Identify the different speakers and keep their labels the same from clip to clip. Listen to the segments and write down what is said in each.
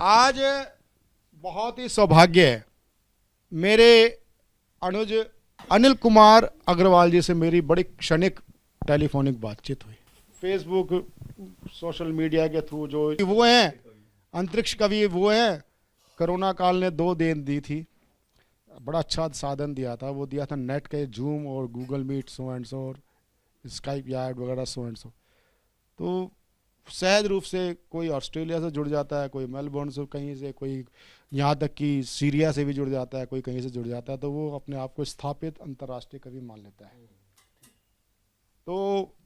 Speaker 1: आज बहुत ही सौभाग्य है, मेरे अनुज अनिल कुमार अग्रवाल जी से मेरी बड़ी क्षणिक टेलीफोनिक बातचीत हुई। फेसबुक सोशल मीडिया के थ्रू जो वो हैं अंतरिक्ष कवि, वो हैं, कोरोना काल ने 2 दिन दी थी, बड़ा अच्छा साधन दिया था, वो दिया था नेट के, जूम और Google Meet so and so और स्काइप यार्ड वगैरह सो एंड सो। तो सहज रूप से कोई ऑस्ट्रेलिया से जुड़ जाता है, कोई मेलबोर्न से, कहीं से, कोई यहाँ तक कि सीरिया से भी जुड़ जाता है, कोई कहीं से जुड़ जाता है, तो वो अपने आप को स्थापित अंतर्राष्ट्रीय कवि मान लेता है। तो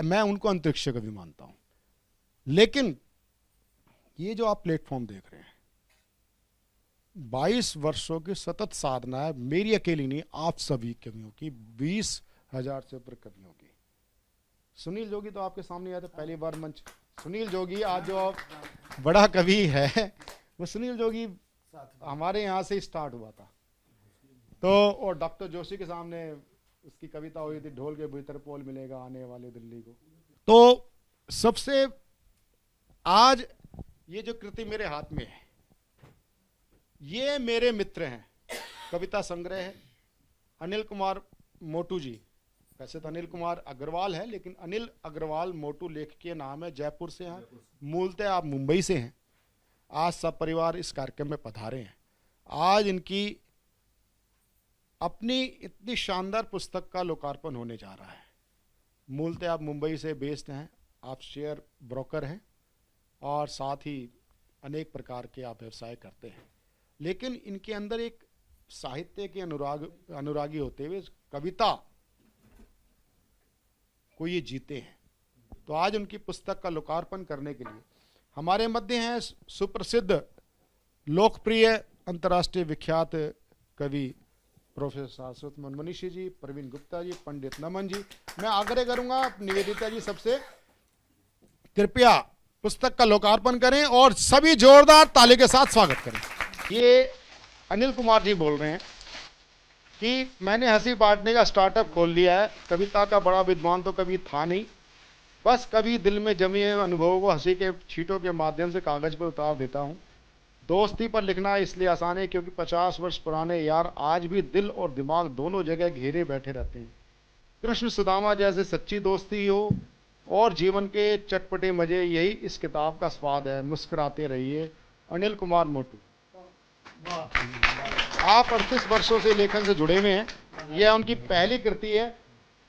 Speaker 1: मैं उनको अंतरिक्ष कवि मानता हूँ। लेकिन ये जो आप प्लेटफॉर्म देख रहे हैं, 22 वर्षों की सतत साधना है, मेरी अकेली नहीं, आप सभी कवियों की, 20,000 से ऊपर कवियों की। सुनील जोगी तो आपके सामने आया था पहली बार मंच। सुनील जोगी आज जो बड़ा कवि है, वो सुनील जोगी हमारे यहाँ से स्टार्ट हुआ था। तो और डॉक्टर जोशी के सामने उसकी कविता हुई थी, ढोल के भीतर पोल मिलेगा आने वाले दिल्ली को। तो सबसे आज ये जो कृति मेरे हाथ में है, ये मेरे मित्र हैं, कविता संग्रह है, अनिल कुमार मोटू जी। वैसे तो अनिल कुमार अग्रवाल है, लेकिन अनिल अग्रवाल मोटू लेखकीय नाम है, जयपुर से हैं, मूलतः आप मुंबई से हैं। आज सब परिवार इस कार्यक्रम में पधारे हैं। आज इनकी अपनी इतनी शानदार पुस्तक का लोकार्पण होने जा रहा है। मूलतः आप मुंबई से बेस्ड हैं, आप शेयर ब्रोकर हैं और साथ ही अनेक प्रकार के आप व्यवसाय करते हैं, लेकिन इनके अंदर एक साहित्य के अनुरागी होते हुए कविता को ये जीते हैं। तो आज उनकी पुस्तक का लोकार्पण करने के लिए हमारे मध्य हैं सुप्रसिद्ध लोकप्रिय अंतर्राष्ट्रीय विख्यात कवि प्रोफेसर शाश्वत मनमनीषी जी, प्रवीण गुप्ता जी, पंडित नमन जी। मैं आग्रह करूंगा निवेदिता जी सबसे, कृपया पुस्तक का लोकार्पण करें और सभी जोरदार ताली के साथ स्वागत करें। ये अनिल कुमार जी बोल रहे हैं कि मैंने हंसी बांटने का स्टार्टअप खोल लिया है। कविता का बड़ा विद्वान तो कभी था नहीं, बस कभी दिल में जमे अनुभवों को हंसी के छींटों के माध्यम से कागज पर उतार देता हूँ। दोस्ती पर लिखना इसलिए आसान है क्योंकि 50 वर्ष पुराने यार आज भी दिल और दिमाग दोनों जगह घेरे बैठे रहते हैं। कृष्ण सुदामा जैसे सच्ची दोस्ती हो और जीवन के चटपटे मजे, यही इस किताब का स्वाद है। मुस्कुराते रहिए। अनिल कुमार मोटू। आप 38 वर्षों से लेखन से जुड़े हुए हैं। यह उनकी पहली कृति है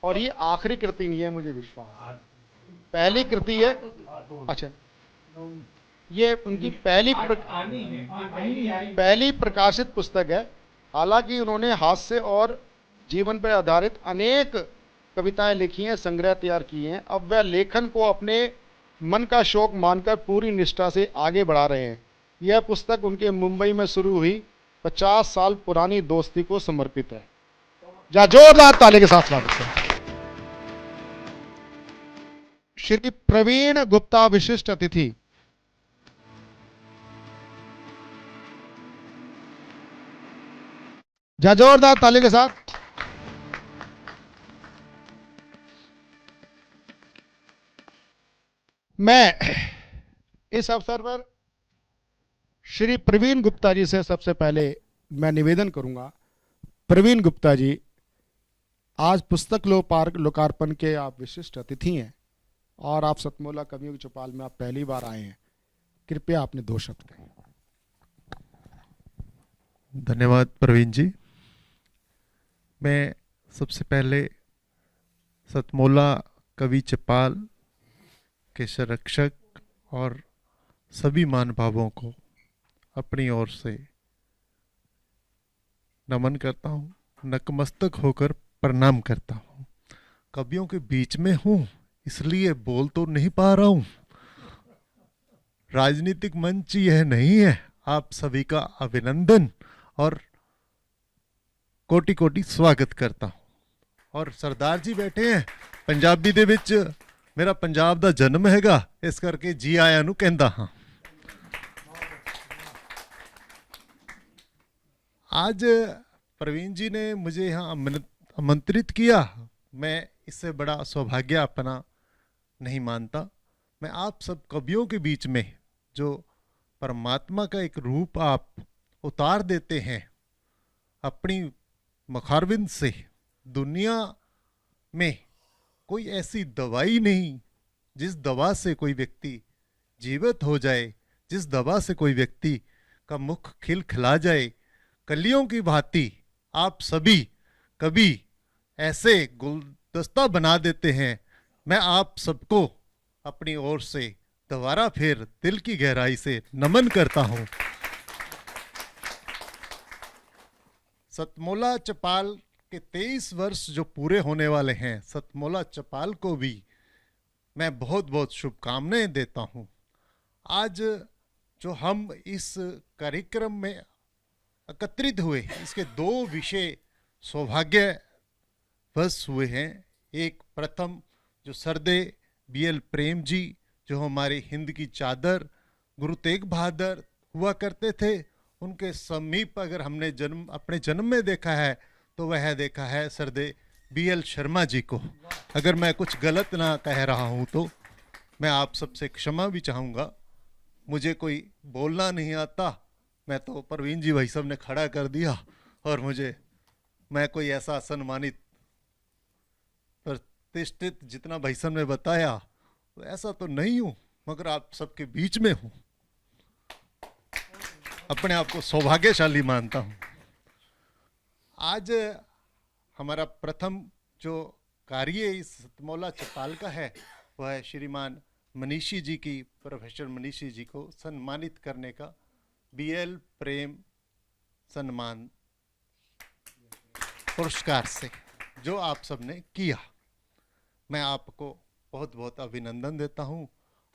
Speaker 1: और ये आखिरी कृति नहीं है, मुझे विश्वास। पहली कृति है। अच्छा, ये उनकी पहली प्रकाशित पुस्तक है। हालांकि उन्होंने हास्य और जीवन पर आधारित अनेक कविताएं लिखी हैं, संग्रह तैयार किए हैं। अब वह लेखन को अपने मन का शौक मानकर पूरी निष्ठा से आगे बढ़ा रहे हैं। यह पुस्तक उनके मुंबई में शुरू हुई 50 साल पुरानी दोस्ती को समर्पित है। जा जोरदार ताली के साथ स्वागत करें। श्री प्रवीण गुप्ता विशिष्ट अतिथि। जा जोरदार ताली के साथ। मैं इस अवसर पर श्री प्रवीण गुप्ता जी से सबसे पहले मैं निवेदन करूंगा। प्रवीण गुप्ता जी, आज पुस्तक लोकार्पण के आप विशिष्ट अतिथि हैं और आप सतमोला कवियों की चौपाल में आप पहली बार आए हैं। कृपया आपने 2 शब्द कहें।
Speaker 2: धन्यवाद प्रवीण जी। मैं सबसे पहले सतमोला कवि चौपाल के संरक्षक और सभी महानुभावों को अपनी ओर से नमन करता हूँ, नतमस्तक होकर प्रणाम करता हूँ। कवियों के बीच में हूँ इसलिए बोल तो नहीं पा रहा हूँ। राजनीतिक मंच यह नहीं है। आप सभी का अभिनंदन और कोटि कोटि स्वागत करता हूँ। और सरदार जी बैठे हैं, पंजाबी दे विच मेरा पंजाब दा जन्म हैगा, इस करके जी आया नू कहंदा हां। आज प्रवीण जी ने मुझे यहाँ आमंत्रित किया, मैं इससे बड़ा सौभाग्य अपना नहीं मानता। मैं आप सब कवियों के बीच में जो परमात्मा का एक रूप आप उतार देते हैं अपनी मुखारबिंद से। दुनिया में कोई ऐसी दवाई नहीं जिस दवा से कोई व्यक्ति जीवित हो जाए, जिस दवा से कोई व्यक्ति का मुख खिलखिला जाए। कलियों की भांति आप सभी कभी ऐसे गुलदस्ता बना देते हैं। मैं आप सबको अपनी ओर से दोबारा फिर दिल की गहराई से नमन करता हूं। सतमोला चपाल के 23 वर्ष जो पूरे होने वाले हैं, सतमोला चपाल को भी मैं बहुत बहुत शुभकामनाएं देता हूं। आज जो हम इस कार्यक्रम में एकत्रित हुए, इसके 2 विषय सौभाग्यवश हुए हैं। एक प्रथम जो सरदेव BL प्रेम जी, जो हमारे हिंद की चादर गुरु तेग बहादुर हुआ करते थे, उनके समीप अगर हमने अपने जन्म में देखा है तो वह देखा है सरदेव BL शर्मा जी को। अगर मैं कुछ गलत ना कह रहा हूं तो मैं आप सबसे क्षमा भी चाहूँगा। मुझे कोई बोलना नहीं आता, मैं तो परवीन जी भाई साहब ने खड़ा कर दिया और मैं कोई ऐसा सम्मानित प्रतिष्ठित जितना भाई साहब ने बताया तो ऐसा तो नहीं हूँ, मगर आप सबके बीच में हूँ। अपने आप को सौभाग्यशाली मानता हूँ। आज हमारा प्रथम जो कार्य इस सतमोला चपाल का है वह है श्रीमान मनीषी जी की, प्रोफेसर मनीषी जी को सम्मानित करने का BL प्रेम सम्मान पुरस्कार से जो आप सबने किया। मैं आपको बहुत बहुत अभिनंदन देता हूं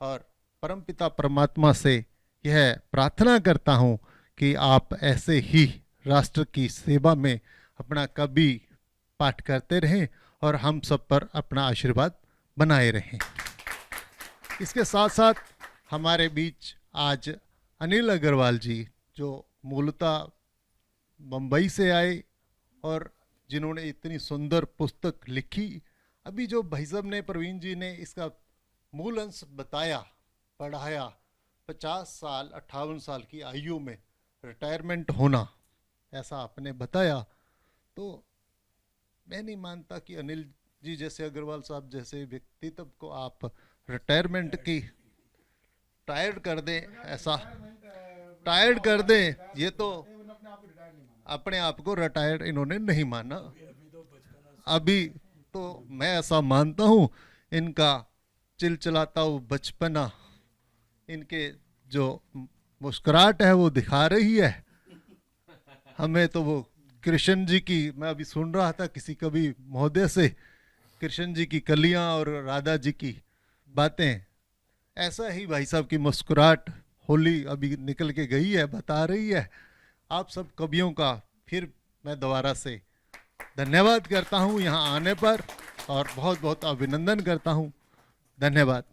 Speaker 2: और परमपिता परमात्मा से यह प्रार्थना करता हूं कि आप ऐसे ही राष्ट्र की सेवा में अपना कभी पाठ करते रहें और हम सब पर अपना आशीर्वाद बनाए रहें। इसके साथ साथ हमारे बीच आज अनिल अग्रवाल जी, जो मूलतः मुंबई से आए और जिन्होंने इतनी सुंदर पुस्तक लिखी। अभी जो भाई साहब ने, प्रवीण जी ने इसका मूल अंश बताया, पढ़ाया, 50 साल 58 साल की आयु में रिटायरमेंट होना, ऐसा आपने बताया। तो मैं नहीं मानता कि अनिल जी जैसे, अग्रवाल साहब जैसे व्यक्तित्व को आप रिटायरमेंट की टायर्ड कर दें, ऐसा टायर्ड कर दें। ये तो अपने आप को रिटायर्ड इन्होंने नहीं माना। अभी तो मैं ऐसा मानता हूँ इनका चिलचिलाता हुआ बचपना, इनके जो मुस्कुराहट है वो दिखा रही है हमें। तो वो कृष्ण जी की, मैं अभी सुन रहा था किसी कवि महोदय से, कृष्ण जी की कलियां और राधा जी की बातें, ऐसा ही भाई साहब की मुस्कुराहट होली अभी निकल के गई है, बता रही है। आप सब कवियों का फिर मैं दोबारा से धन्यवाद करता हूं यहाँ आने पर और बहुत बहुत अभिनंदन करता हूं। धन्यवाद।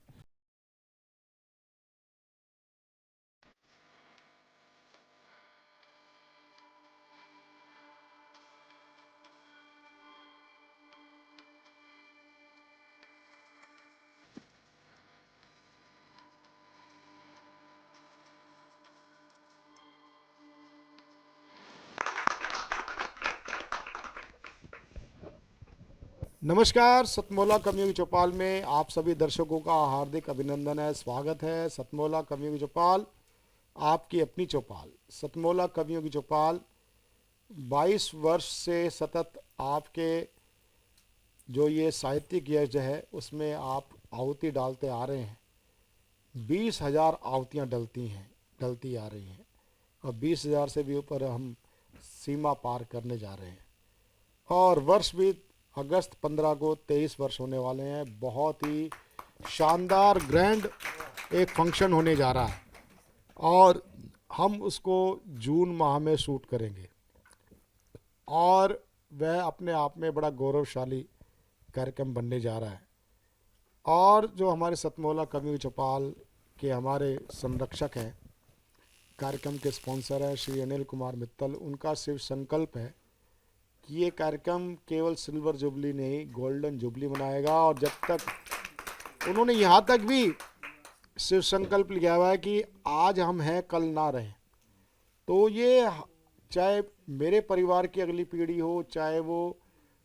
Speaker 1: नमस्कार, सतमोला कवियों चौपाल में आप सभी दर्शकों का हार्दिक अभिनंदन है, स्वागत है। सतमोला कवियों की चौपाल आपकी अपनी चौपाल। सतमोला कवियों की चौपाल 22 वर्ष से सतत आपके जो ये साहित्यिक यज्ञ है उसमें आप आहुति डालते आ रहे हैं। 20,000 आहुतियाँ डलती आ रही हैं और 20,000 से भी ऊपर हम सीमा पार करने जा रहे हैं। और वर्ष भी अगस्त 15 को 23 वर्ष होने वाले हैं। बहुत ही शानदार ग्रैंड एक फंक्शन होने जा रहा है और हम उसको जून माह में शूट करेंगे और वह अपने आप में बड़ा गौरवशाली कार्यक्रम बनने जा रहा है। और जो हमारे सतमोला कवियों चौपाल के हमारे संरक्षक हैं, कार्यक्रम के स्पॉन्सर हैं श्री अनिल कुमार मित्तल, उनका सिर्फ संकल्प है कि ये कार्यक्रम केवल सिल्वर जुबली नहीं, गोल्डन जुबली मनाएगा। और जब तक उन्होंने यहाँ तक भी शिव संकल्प लिया हुआ है कि आज हम हैं कल ना रहें। तो ये चाहे मेरे परिवार की अगली पीढ़ी हो, चाहे वो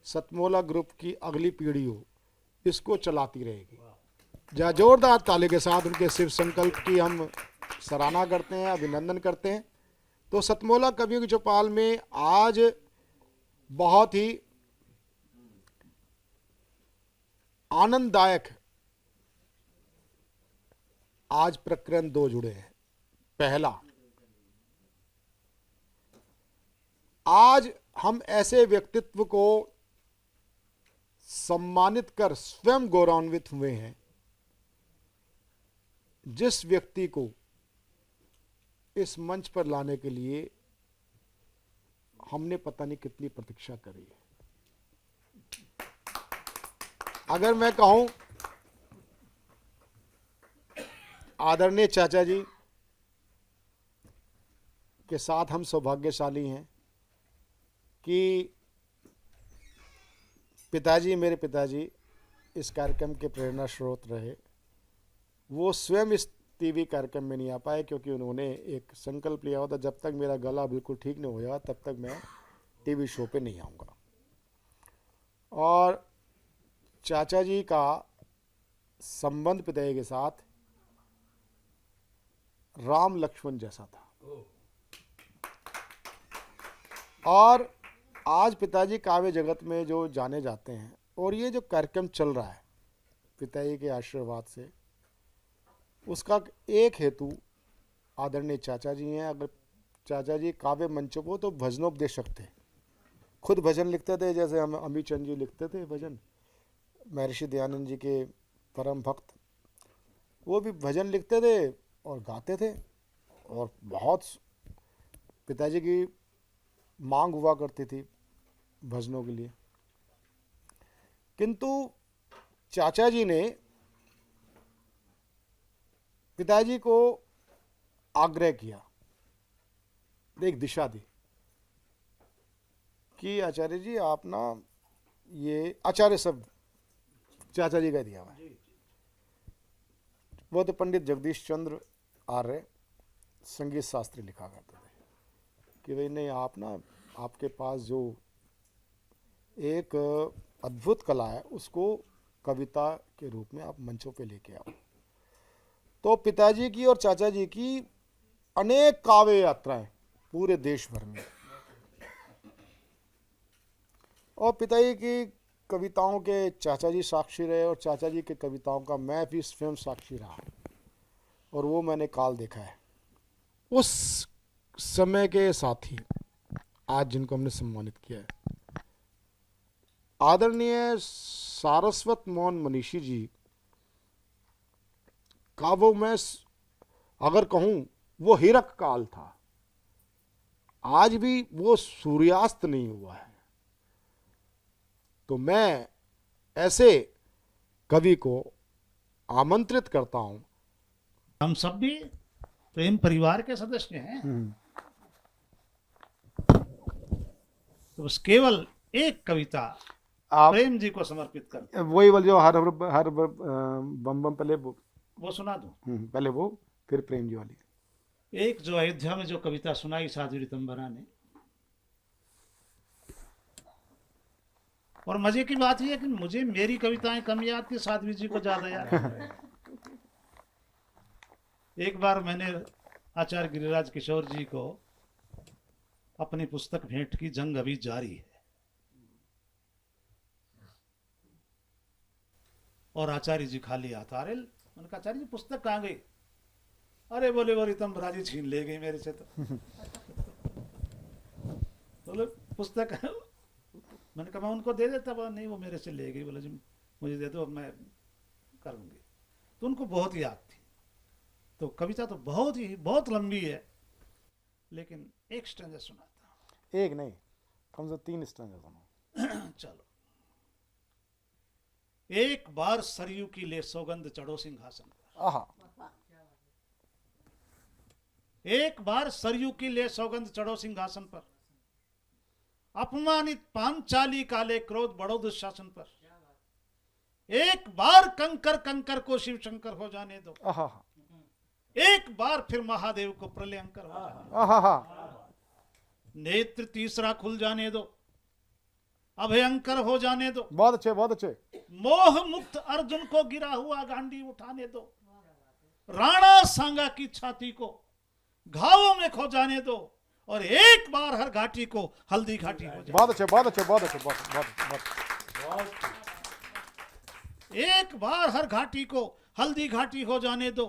Speaker 1: सतमोला ग्रुप की अगली पीढ़ी हो, इसको चलाती रहेगी। जहाँ जोरदार ताली के साथ उनके शिव संकल्प की हम सराहना करते हैं, अभिनंदन करते हैं। तो सतमोला कवियों की चौपाल में आज बहुत ही आनंददायक आज प्रकरण 2 जुड़े हैं। पहला, आज हम ऐसे व्यक्तित्व को सम्मानित कर स्वयं गौरवान्वित हुए हैं जिस व्यक्ति को इस मंच पर लाने के लिए हमने पता नहीं कितनी प्रतीक्षा करी है। अगर मैं कहूं, आदरणीय चाचा जी के साथ हम सौभाग्यशाली हैं कि पिताजी, मेरे पिताजी इस कार्यक्रम के प्रेरणा स्रोत रहे। वो स्वयं इस टीवी कार्यक्रम में नहीं आ पाए क्योंकि उन्होंने एक संकल्प लिया हुआ था, जब तक मेरा गला बिल्कुल ठीक नहीं हो जाएगा तब तक मैं टीवी शो पे नहीं आऊँगा। और चाचा जी का संबंध पिताजी के साथ राम लक्ष्मण जैसा था। और आज पिताजी काव्य जगत में जो जाने जाते हैं, और ये जो कार्यक्रम चल रहा है पिताजी के आशीर्वाद से, उसका एक हेतु आदरणीय चाचा जी हैं। अगर चाचा जी काव्य मंचों को तो भजनोपदेशक थे, खुद भजन लिखते थे, जैसे हम अमी चंद जी लिखते थे भजन, महर्षि दयानंद जी के परम भक्त, वो भी भजन लिखते थे और गाते थे। और बहुत पिताजी की मांग हुआ करती थी भजनों के लिए। किंतु चाचा जी ने पिताजी को आग्रह किया, एक दिशा दी कि आचार्य जी आप ना, ये आचार्य शब्द चाचा जी का दिया हुआ है, वो तो पंडित जगदीश चंद्र आर्य संगीत शास्त्री लिखा करते थे कि भाई नहीं, आप ना, आपके पास जो एक अद्भुत कला है उसको कविता के रूप में आप मंचों पे लेके आओ। तो पिताजी की और चाचा जी की अनेक काव्य यात्राएं पूरे देश भर में, और पिताजी की कविताओं के चाचा जी साक्षी रहे और चाचा जी के कविताओं का मैं भी स्वयं साक्षी रहा, और वो मैंने काल देखा है। उस समय के साथी आज जिनको हमने सम्मानित किया है, आदरणीय सारस्वत मोहन मनीषी जी का वो, मैं अगर कहूं, वो हिरक काल था। आज भी वो सूर्यास्त नहीं हुआ है। तो मैं ऐसे कवि को आमंत्रित करता हूं।
Speaker 3: हम सब भी प्रेम परिवार के सदस्य हैं। तो बस केवल एक कविता
Speaker 1: आप
Speaker 3: प्रेम जी को समर्पित कर,
Speaker 1: वही वाली जो हर बम बम, पहले
Speaker 3: वो सुना दूं।
Speaker 1: पहले वो, फिर प्रेम जी वाली।
Speaker 3: एक जो अयोध्या में जो कविता सुनाई साध्वी रितंबरा ने, और मजे की बात यह है कि मुझे मेरी कविताएं कम याद थी, साध्वी जी को ज्यादा याद। एक बार मैंने आचार्य गिरिराज किशोर जी को अपनी पुस्तक भेंट की, जंग अभी जारी है, और आचार्य जी खाली हाथ आ रहे। मैंने कहा आचार्य जी पुस्तक कहाँ गई? अरे बोले वो रितंबरा जी छीन ले गई मेरे से। तो बोले पुस्तक, मैंने कहा मैं उनको दे देता। बोला नहीं, वो मेरे से ले गई। बोला जी मुझे दे दो, मैं करूंगी। तो उनको बहुत याद थी। तो कविता तो बहुत लंबी है, लेकिन एक स्टैंजा सुनाता हूं।
Speaker 1: एक नहीं, कम से 3 स्टैंजा सुनो।
Speaker 3: चलो। एक बार सरयू की ले सौगंध चढ़ो सिंहासन पर।
Speaker 1: आहा,
Speaker 3: एक बार सरयू की ले सौगंध चढ़ो सिंहासन पर, अपमानित पांचाली काले क्रोध बढ़ो दुशासन पर। एक बार कंकर कंकर को शिव शंकर हो जाने दो।
Speaker 1: आहा,
Speaker 3: एक बार फिर महादेव को प्रलयंकर हो जाने दो।
Speaker 1: आहा,
Speaker 3: नेत्र तीसरा खुल जाने दो, अभयंकर हो जाने दो।
Speaker 1: बहुत अच्छे, बहुत अच्छे।
Speaker 3: मोह मुक्त अर्जुन को गिरा हुआ गांडी उठाने दो। राणा सांगा की छाती को घावों में खो जाने दो, और एक बार हर घाटी को हल्दी घाटी हो जाए।
Speaker 1: बहुत अच्छे, बहुत अच्छे, बहुत अच्छे, बहुत।
Speaker 3: एक बार हर घाटी को हल्दी घाटी हो जाने दो।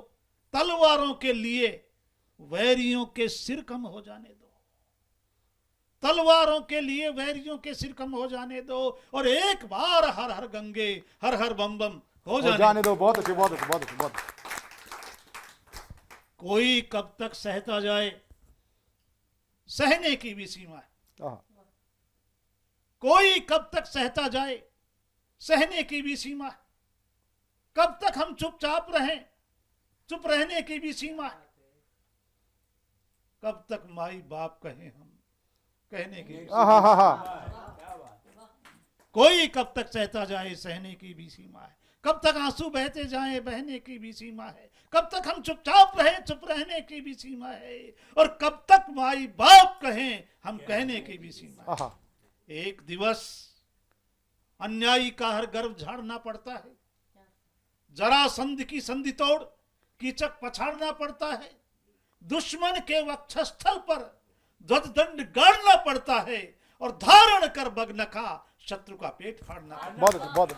Speaker 3: तलवारों के लिए वैरियों के सिर कम हो जाने दो। तलवारों के लिए वैरियों के सिर कम हो जाने दो, और एक बार हर हर गंगे हर हर बम बम हो जाने
Speaker 1: दो। बहुत अच्छे, बहुत अच्छे, बहुत अच्छे, बहुत।
Speaker 3: कोई कब तक सहता जाए, सहने की भी सीमा है।
Speaker 1: आहा,
Speaker 3: कोई कब तक सहता जाए, सहने की भी सीमा है। कब तक हम चुपचाप रहें, चुप रहने की भी सीमा है। कब तक माई बाप कहें हम, कहने की भी सीमा है।
Speaker 1: आहा,
Speaker 3: कोई कब तक सहता जाए, सहने की भी सीमा है। कब तक आंसू बहते जाएं, बहने की भी सीमा है। कब तक हम चुपचाप रहें, चुप रहने की भी सीमा है। और कब तक माई बाप कहें, हम कहने की भी सीमा है।
Speaker 1: आहा,
Speaker 3: एक दिवस अन्यायी का हर गर्व झाड़ना पड़ता है। जरासंध की संधि तोड़ कीचक पछाड़ना पड़ता है। दुश्मन के वक्षस्थल पर ध्वजदंड गाड़ना पड़ता है, और धारण कर बगनखा शत्रु का पेट फाड़ना पड़ता है।
Speaker 1: बहुत अच्छे, बहुत,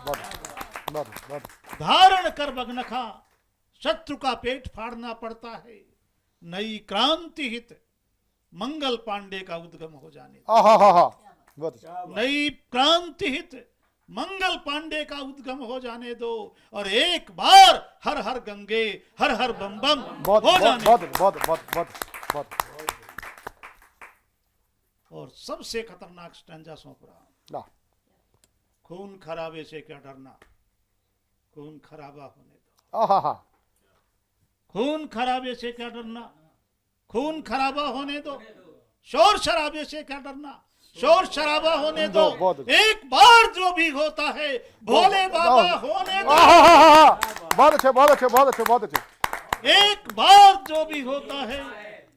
Speaker 1: बहुत।
Speaker 3: धारण कर बगनखा शत्रु का पेट फाड़ना पड़ता है। नई क्रांति हित मंगल पांडे का उद्गम हो जाने दो।
Speaker 1: आहा, बहुत अच्छे।
Speaker 3: नई क्रांति हित मंगल पांडे का उद्गम हो जाने दो, और एक बार हर हर गंगे हर हर बम बम
Speaker 1: बहुत,
Speaker 3: हो जाने
Speaker 1: बहुत,
Speaker 3: दो।
Speaker 1: बहुत, बहुत, बहुत, बहुत।
Speaker 3: और सबसे खतरनाक स्टैंजा सौंप रहा हूं।
Speaker 1: ला,
Speaker 3: खून खराबे से क्या डरना, खून खराबा होने दो।
Speaker 1: आहा,
Speaker 3: खून खराबे से क्या डरना, खून खराबा होने दो। शोर शराबे से क्या डरना, शोर शराबा होने दो।
Speaker 1: बहुत।
Speaker 3: एक बार जो भी होता है, भोले बाबा होने दो।
Speaker 1: आहा, बहुत अच्छे, बहुत अच्छे, बहुत अच्छे, बहुत अच्छे।
Speaker 3: एक बार जो भी होता है,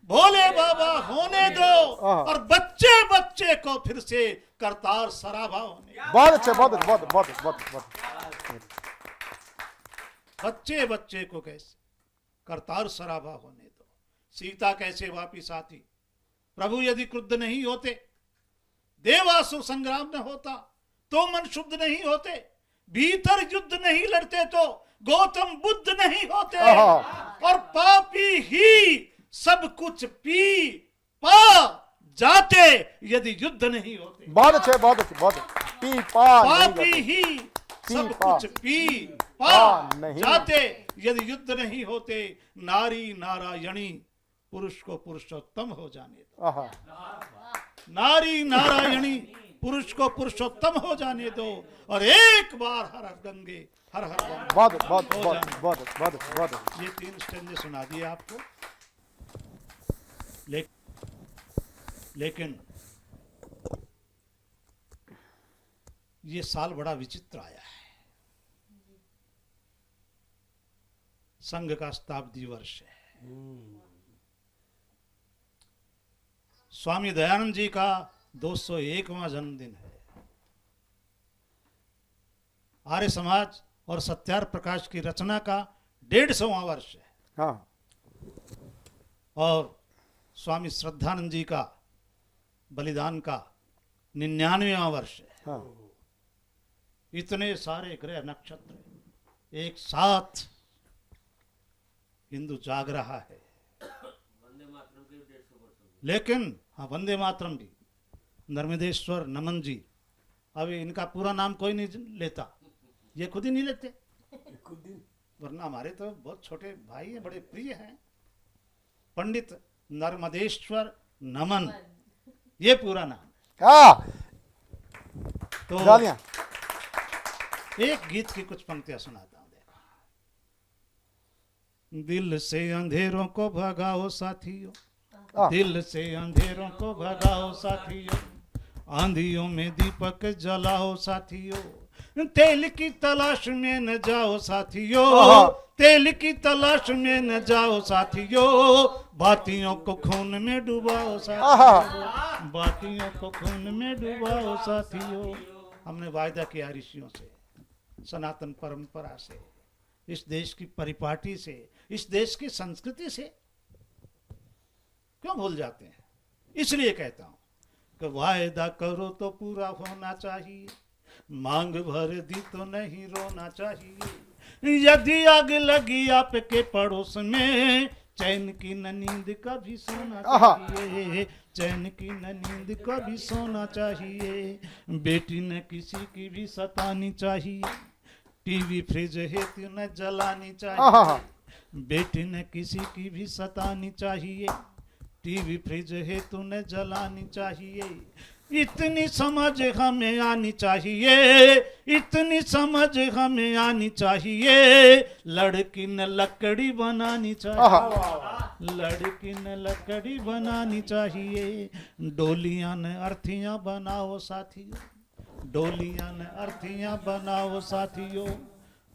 Speaker 3: भोले बाबा होने दो, और बच्चे बच्चे को फिर से करतार सराबा होने दो।
Speaker 1: बहुत अच्छे, बहुत अच्छे, बहुत, बहुत, बहुत, बहुत।
Speaker 3: बच्चे बच्चे को कैसे करतार सराबा होने दो। सीता कैसे वापिस आती, प्रभु यदि क्रुद्ध नहीं होते, देवासुर संग्राम न होता, तो मन शुद्ध नहीं होते, भीतर युद्ध नहीं लड़ते, तो गौतम बुद्ध नहीं होते, और पापी ही सब कुछ पी पा जाते यदि युद्ध नहीं होते।
Speaker 1: बहुत अच्छे, बहुत अच्छे, बहुत अच्छे। पी पा
Speaker 3: पापी ही सब कुछ पी पा
Speaker 1: नहीं
Speaker 3: जाते यदि युद्ध नहीं होते। नारी नारायणी पुरुष को पुरुषोत्तम हो जाने दो।
Speaker 1: आहा,
Speaker 3: नारी नारायणी पुरुष को पुरुषोत्तम हो जाने दो, और एक बार हर हर गंगे हर हर गंगे
Speaker 1: बहुत, बहुत,
Speaker 3: हो
Speaker 1: बहुत,
Speaker 3: जाने दो।
Speaker 1: बहुत, बहुत, बहुत।
Speaker 3: ये 3 स्टेंजे सुना दिए आपको। लेकिन ये साल बड़ा विचित्र आया है। संघ का शताब्दी वर्ष है। स्वामी दयानंद जी का 201वां जन्मदिन है। आर्य समाज और सत्यार्थ प्रकाश की रचना का 150वां वर्ष है।
Speaker 1: हाँ,
Speaker 3: और स्वामी श्रद्धानंद जी का बलिदान का 99वां वर्ष है।
Speaker 1: हाँ,
Speaker 3: इतने सारे ग्रह नक्षत्र एक साथ हिंदू जाग रहा है। लेकिन हाँ, वंदे मातरम भी, नर्मदेश्वर नमन जी, अभी इनका पूरा नाम कोई नहीं लेता, ये खुद ही नहीं लेते, वरना हमारे तो बहुत छोटे भाई हैं, बड़े प्रिय हैं। पंडित नर्मदेश्वर नमन, ये पूरा नाम।
Speaker 1: हाँ,
Speaker 3: तो
Speaker 1: गालियां।
Speaker 3: एक गीत की कुछ पंक्तियां सुनाता हूं। देखो, दिल से अंधेरों को भगाओ साथियों, दिल से अंधेरों को भगाओ साथियों, आंधियों में दीपक जलाओ साथियों, तेल की तलाश में न जाओ साथियों,
Speaker 1: आहा।
Speaker 3: तेल की तलाश में न जाओ साथियों, बातियों को खून में डुबाओ साथियों, बातियों को खून में डुबाओ साथियों। हमने वायदा किया ऋषियों से, सनातन परंपरा से, इस देश की परिपाटी से, इस देश की संस्कृति से क्यों भूल जाते हैं? इसलिए कहता हूं कि वायदा करो तो पूरा होना चाहिए, मांग भर दी तो नहीं रोना चाहिए। यदि आग लगी आपके पड़ोस में, चैन की न नींद कभी सोना चाहिए, चैन की न नींद कभी सोना चाहिए। बेटी न किसी की भी सतानी चाहिए, टीवी फ्रिज हेतु न जलानी चाहिए, बेटी न किसी की भी सतानी चाहिए, टीवी फ्रिज हेतु न जलानी चाहिए। इतनी समझ हमें आनी चाहिए, इतनी समझ हमें आनी चाहिए, लड़की न लकड़ी बनानी चाहिए, लड़की न लकड़ी बनानी चाहिए। डोलियां न अर्थियां बनाओ साथियों, डोलियां न अर्थियां बनाओ साथियों,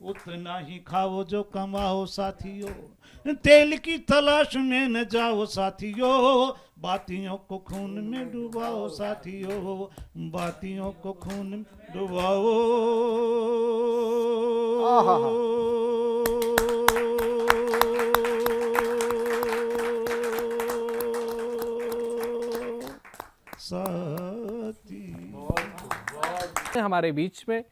Speaker 3: उतना ही खाओ जो कमाओ साथियों। तेल की तलाश में न जाओ साथियों, बातियों को खून में डुबाओ साथियों, बातियों को खून में डुबाओ। साथी
Speaker 4: हमारे बीच में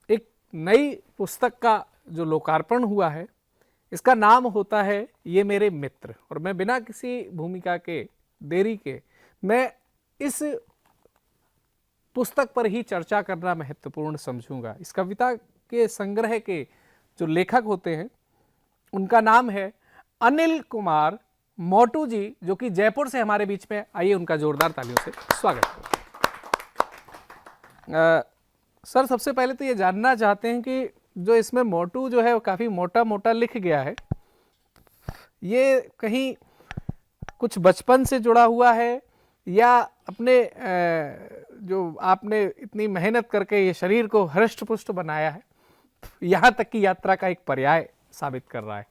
Speaker 4: एक नई पुस्तक का जो लोकार्पण हुआ है, इसका नाम होता है ये मेरे मित्र। और मैं बिना किसी भूमिका के, देरी के, मैं इस पुस्तक पर ही चर्चा करना महत्वपूर्ण समझूंगा। इस कविता के संग्रह के जो लेखक होते हैं उनका नाम है अनिल कुमार मोटू जी, जो कि जयपुर से हमारे बीच में। आइए उनका जोरदार तालियों से स्वागत करें। सर, सबसे पहले तो ये जानना चाहते हैं कि जो इसमें मोटू जो है वो काफ़ी मोटा मोटा लिख गया है, ये कहीं कुछ बचपन से जुड़ा हुआ है या अपने जो आपने इतनी मेहनत करके ये शरीर को हृष्ट पुष्ट बनाया है, यहाँ तक की यात्रा का एक पर्याय साबित कर रहा है?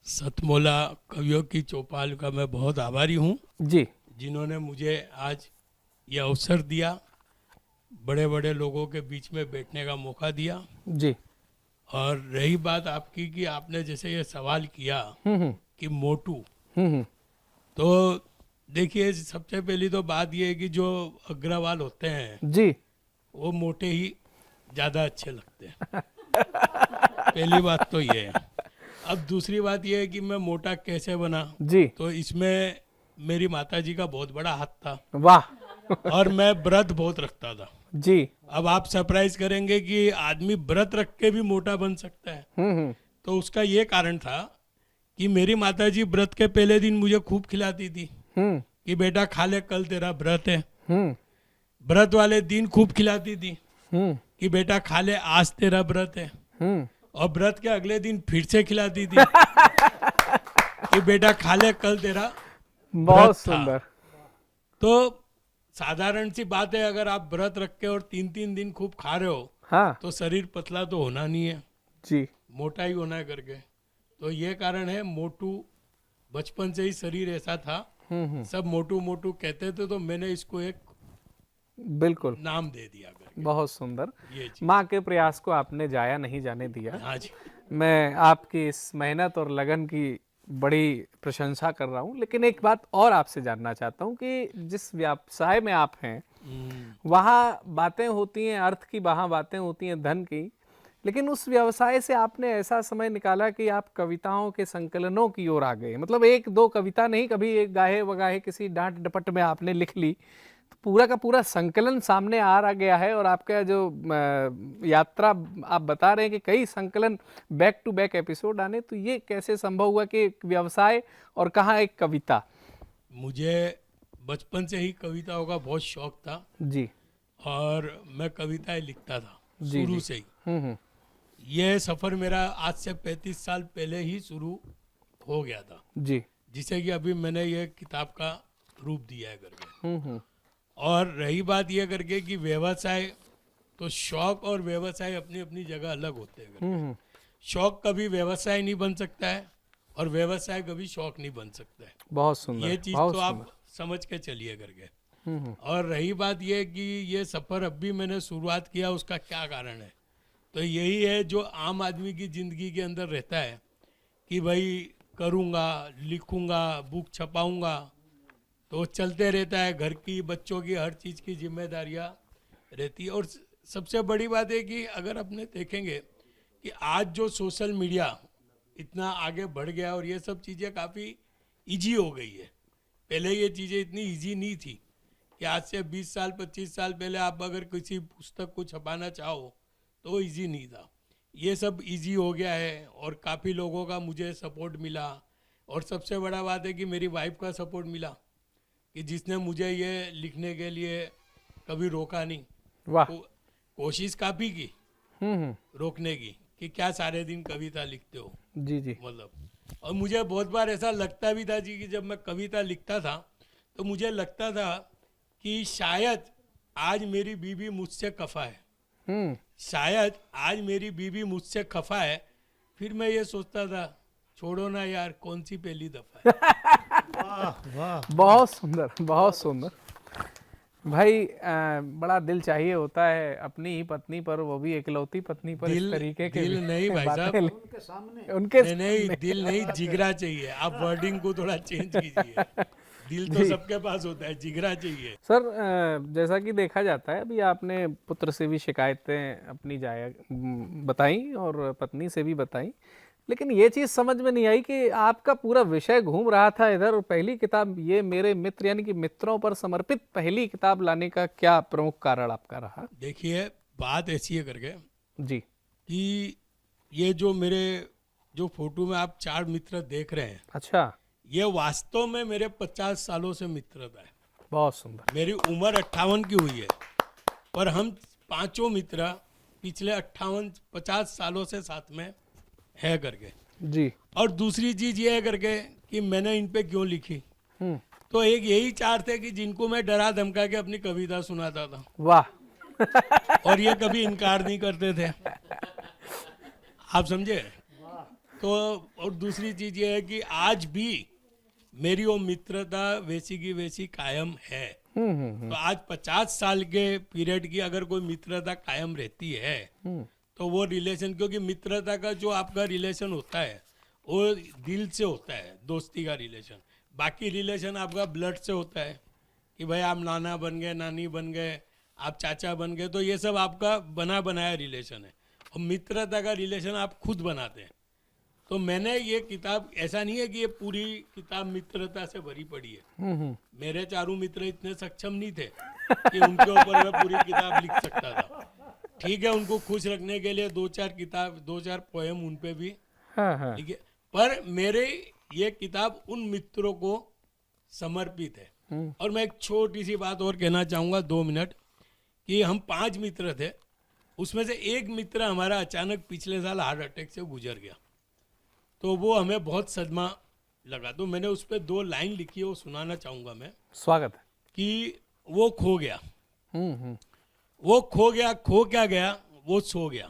Speaker 5: सतमोला कवियों की चौपाल का मैं बहुत आभारी हूँ
Speaker 4: जी,
Speaker 5: जिन्होंने मुझे आज ये अवसर दिया, बड़े बड़े लोगों के बीच में बैठने का मौका दिया।
Speaker 4: जी।
Speaker 5: और रही बात आपकी कि आपने जैसे ये सवाल किया कि मोटू, तो देखिए सबसे पहली तो बात ये है कि जो अग्रवाल होते हैं
Speaker 4: जी,
Speaker 5: वो मोटे ही ज़्यादा अच्छे लगते हैं। पहली बात तो ये है। अब दूसरी बात ये है कि मैं मोटा कैसे बना,
Speaker 4: जी।
Speaker 5: तो इसमें मेरी माताजी का बहुत बड़ा हाथ था।
Speaker 4: वाह।
Speaker 5: और मैं व्रत बहुत रखता था।
Speaker 4: जी।
Speaker 5: अब आप सरप्राइज करेंगे कि आदमी व्रत रख के भी मोटा बन सकता है। तो उसका ये कारण था कि मेरी माताजी व्रत के पहले दिन मुझे खूब खिलाती थी कि बेटा खा ले, कल तेरा व्रत है। व्रत वाले दिन खूब खिलाती थी कि बेटा खा ले, आज तेरा व्रत है। और व्रत के अगले दिन फिर से खिलाती थी कि बेटा खा ले, कल तेरा
Speaker 4: बहुत सुंदर।
Speaker 5: तो साधारण सी बात है, अगर आप व्रत रख के और 3-3 दिन खूब खा रहे हो,
Speaker 4: हाँ
Speaker 5: तो शरीर पतला तो होना नहीं है
Speaker 4: जी,
Speaker 5: मोटा ही होना है करके। तो ये कारण है, मोटू बचपन से ही शरीर ऐसा था। सब मोटू मोटू कहते थे, तो मैंने इसको एक
Speaker 4: बिल्कुल
Speaker 5: नाम दे दिया करके।
Speaker 4: बहुत सुंदर।
Speaker 5: ये जी।
Speaker 4: माँ के प्रयास को आपने जाया नहीं जाने दिया।
Speaker 5: हाँ जी।
Speaker 4: मैं आपकी इस मेहनत और लगन की बड़ी प्रशंसा कर रहा हूँ, लेकिन एक बात और आपसे जानना चाहता हूँ कि जिस व्यवसाय में आप हैं वहाँ बातें होती हैं अर्थ की, वहाँ बातें होती हैं धन की, लेकिन उस व्यवसाय से आपने ऐसा समय निकाला कि आप कविताओं के संकलनों की ओर आ गए। मतलब एक दो कविता नहीं, कभी एक गाहे वगाहे किसी डांट डपट में आपने लिख ली, तो पूरा का पूरा संकलन सामने आ गया है। और आपका जो यात्रा आप बता रहे हैं कि कई संकलन बैक टू बैक एपिसोड आने, तो ये कैसे संभव हुआ कि एक व्यवसाय और कहाँ एक कविता?
Speaker 5: मुझे बचपन से ही कविताओं का बहुत शौक था
Speaker 4: जी
Speaker 5: और मैं कविताएं लिखता था
Speaker 4: जी,
Speaker 5: शुरू
Speaker 4: जी।
Speaker 5: से ही। ये सफर मेरा आज से 35 साल पहले ही शुरू हो गया था,
Speaker 4: जी।
Speaker 5: जिसे कि अभी मैंने ये किताब का रूप दिया है करके। और रही बात ये करके कि व्यवसाय तो शौक और व्यवसाय अपनी अपनी जगह अलग होते हैं। शौक कभी व्यवसाय नहीं बन सकता है और व्यवसाय कभी शौक नहीं बन सकता है।
Speaker 4: बहुत सुंदर,
Speaker 5: ये चीज
Speaker 4: बहुत
Speaker 5: तो आप
Speaker 4: सुंदर।
Speaker 5: समझ के चलिए करके। और रही बात ये कि ये सफर अब भी मैंने शुरुआत किया, उसका क्या कारण है? तो यही है जो आम आदमी की जिंदगी के अंदर रहता है कि भाई करूँगा, लिखूँगा, बुक छपाऊँगा, तो चलते रहता है। घर की, बच्चों की, हर चीज़ की जिम्मेदारियाँ रहती है। और सबसे बड़ी बात है कि अगर अपने देखेंगे कि आज जो सोशल मीडिया इतना आगे बढ़ गया और ये सब चीज़ें काफ़ी इजी हो गई है। पहले ये चीज़ें इतनी इजी नहीं थी कि आज से 20 साल 25 साल पहले आप अगर किसी पुस्तक को छपाना चाहो तो इजी नहीं था। ये सब इजी हो गया है और काफ़ी लोगों का मुझे सपोर्ट मिला। और सबसे बड़ा बात है कि मेरी वाइफ का सपोर्ट मिला कि जिसने मुझे ये लिखने के लिए कभी रोका नहीं।
Speaker 4: वाह।
Speaker 5: कोशिश काफ़ी की रोकने की कि क्या सारे दिन कविता लिखते हो,
Speaker 4: जी जी।
Speaker 5: मतलब। और मुझे बहुत बार ऐसा लगता भी था जी कि जब मैं कविता लिखता था तो मुझे लगता था कि शायद आज मेरी बीवी मुझसे खफा है, शायद आज मेरी बीवी मुझसे खफा है। फिर मैं ये सोचता था छोड़ो ना यार, कौन सी पहली दफा है।
Speaker 3: वाह वाह,
Speaker 4: बहुत सुंदर, बहुत सुंदर भाई। बड़ा दिल चाहिए होता है अपनी ही पत्नी पर, वो भी एकलौती पत्नी पर, इस तरीके के
Speaker 5: दिल नहीं भाई
Speaker 4: बातें
Speaker 5: साहब,
Speaker 3: उनके सामने
Speaker 4: उनके
Speaker 5: नहीं दिल नहीं, जिगरा चाहिए। आप वर्डिंग को थोड़ा चेंज कीजिए। दिल तो सबके पास होता है, जिगरा चाहिए।
Speaker 4: सर, जैसा कि देखा जाता है, अभी आपने पुत्र से भी शिकायतें अपनी बताई और पत्नी से भी बताई, लेकिन ये चीज़ समझ में नहीं आई कि आपका पूरा विषय घूम रहा था इधर, और पहली किताब ये मेरे मित्र यानी कि मित्रों पर समर्पित पहली किताब लाने का क्या प्रमुख कारण आपका रहा?
Speaker 5: देखिए बात ऐसी है करके
Speaker 4: जी।
Speaker 5: कि ये जो मेरे जो फोटो में आप 4 मित्र देख रहे हैं,
Speaker 4: अच्छा।
Speaker 5: ये वास्तव में मेरे 50 सालों से मित्रता है।
Speaker 4: बहुत सुंदर।
Speaker 5: मेरी उम्र 58 की हुई है, पर हम 5 मित्र पिछले 58-50 सालों से साथ में है करके।
Speaker 4: जी।
Speaker 5: और दूसरी चीज ये है करके कि मैंने इन पे क्यों लिखी, तो एक यही 4 थे कि जिनको मैं डरा धमका के अपनी कविता सुनाता था।
Speaker 4: वाह।
Speaker 5: और ये कभी इनकार नहीं करते थे, आप समझे। तो और दूसरी चीज ये है कि आज भी मेरी वो मित्रता वैसी की वैसी कायम है। तो आज 50 साल के पीरियड की अगर कोई मित्रता कायम रहती है तो वो रिलेशन, क्योंकि मित्रता का जो आपका रिलेशन होता है वो दिल से होता है, दोस्ती का रिलेशन। बाकी रिलेशन आपका ब्लड से होता है कि भाई आप नाना बन गए, नानी बन गए, आप चाचा बन गए, तो ये सब आपका बना बनाया रिलेशन है। और मित्रता का रिलेशन आप खुद बनाते हैं। तो मैंने ये किताब, ऐसा नहीं है कि ये पूरी किताब मित्रता से भरी पड़ी है। मेरे 4 मित्र इतने सक्षम नहीं थे कि उनके ऊपर मैं पूरी किताब लिख सकता था। ठीक है, उनको खुश रखने के लिए 2-4 पोएम उन पे भी
Speaker 4: हाँ।
Speaker 5: ठीक है, पर मेरे ये किताब उन मित्रों को समर्पित है। और मैं एक छोटी सी बात और कहना चाहूँगा, 2 मिनट, कि हम 5 मित्र थे, उसमें से एक मित्र हमारा अचानक पिछले साल हार्ट अटैक से गुजर गया। तो वो हमें बहुत सदमा लगा। तो मैंने उस पर 2 लाइन लिखी है, वो सुनाना चाहूँगा मैं।
Speaker 4: स्वागत है।
Speaker 5: कि वो खो गया, वो खो गया, खो क्या गया, वो सो गया,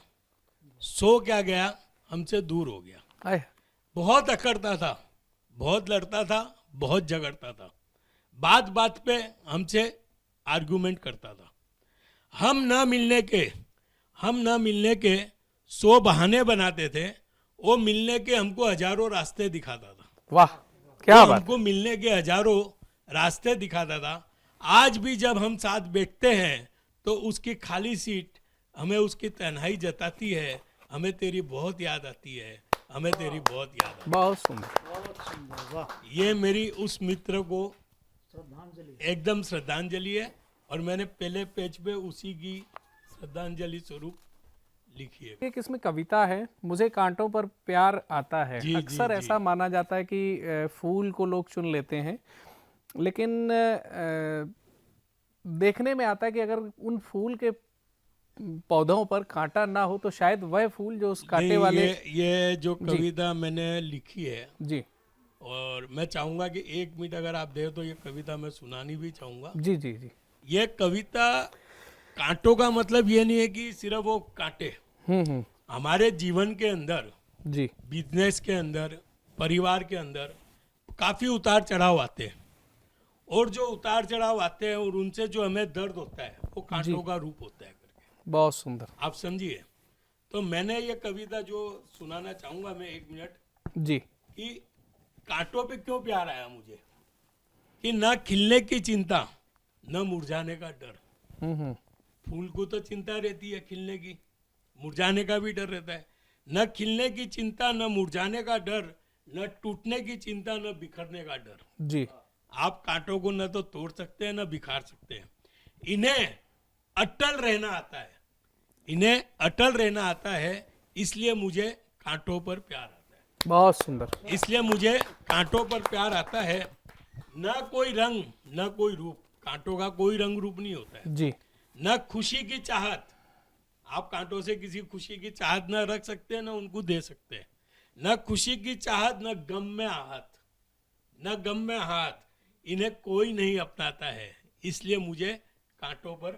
Speaker 5: सो क्या गया, हमसे दूर हो गया।
Speaker 4: आए।
Speaker 5: बहुत अकड़ता था, बहुत लड़ता था, बहुत झगड़ता था, बात बात पे हमसे आर्गुमेंट करता था। हम ना मिलने के 100 बहाने बनाते थे, वो मिलने के हमको हजारों रास्ते दिखाता था।
Speaker 4: वाह, क्या
Speaker 5: वो
Speaker 4: बात।
Speaker 5: हमको मिलने के हजारों रास्ते दिखाता था। आज भी जब हम साथ बैठते हैं तो उसकी खाली सीट हमें उसकी तन्हाई जताती है। हमें तेरी बहुत याद आती है, हमें तेरी बहुत याद आती
Speaker 4: बहुत सुंदर।
Speaker 3: बहुत सुंदर, वाह।
Speaker 5: है। ये मेरी उस मित्र को
Speaker 3: श्रद्धांजलि।
Speaker 5: एकदम श्रद्धांजलि है। और मैंने पहले पेज पे उसी की श्रद्धांजलि स्वरूप लिखी है।
Speaker 4: एक इसमें कविता है, मुझे कांटों पर प्यार आता है।
Speaker 5: जी,
Speaker 4: अक्सर
Speaker 5: जी,
Speaker 4: ऐसा माना जाता है कि फूल को लोग चुन लेते हैं, लेकिन देखने में आता है कि अगर उन फूल के पौधों पर कांटा ना हो तो शायद वह फूल जो उस कांटे
Speaker 5: नहीं,
Speaker 4: वाले।
Speaker 5: ये जो कविता मैंने लिखी है,
Speaker 4: जी
Speaker 5: और मैं चाहूंगा कि 1 मिनट अगर आप दे तो ये कविता मैं सुनानी भी चाहूंगा।
Speaker 4: जी जी जी।
Speaker 5: ये कविता कांटों का मतलब ये नहीं है कि सिर्फ वो कांटे। हमारे जीवन के अंदर,
Speaker 4: जी
Speaker 5: बिजनेस के अंदर, परिवार के अंदर काफी उतार चढ़ाव आते हैं, और जो उतार चढ़ाव आते हैं और उनसे जो हमें दर्द होता है वो कांटों का रूप होता है करके।
Speaker 4: बहुत सुंदर।
Speaker 5: आप समझिए। तो मैंने ये कविता जो सुनाना चाहूंगा मैं 1 मिनट,
Speaker 4: जी
Speaker 5: कि कांटों पे क्यों प्यार आया मुझे, कि न खिलने की चिंता न मुरझाने का डर। फूल को तो चिंता रहती है खिलने की, मुरझाने का भी डर रहता है। न खिलने की चिंता न मुरझाने का डर, न टूटने की चिंता न बिखरने का डर।
Speaker 4: जी
Speaker 5: आप कांटों को न तो तोड़ सकते हैं न बिखार सकते हैं, इन्हें अटल रहना आता है, इन्हें अटल रहना आता है। इसलिए मुझे कांटों पर प्यार आता है,
Speaker 4: बहुत सुंदर।
Speaker 5: इसलिए मुझे कांटों पर प्यार आता है। न कोई रंग न कोई रूप, कांटों का कोई रंग रूप नहीं होता है।
Speaker 4: जी
Speaker 5: न खुशी की चाहत, आप कांटों से किसी खुशी की चाहत न रख सकते हैं न उनको दे सकते हैं। न खुशी की चाहत न गम में आहत, न गम में आहत, इन्हें कोई नहीं अपनाता है। इसलिए मुझे कांटों पर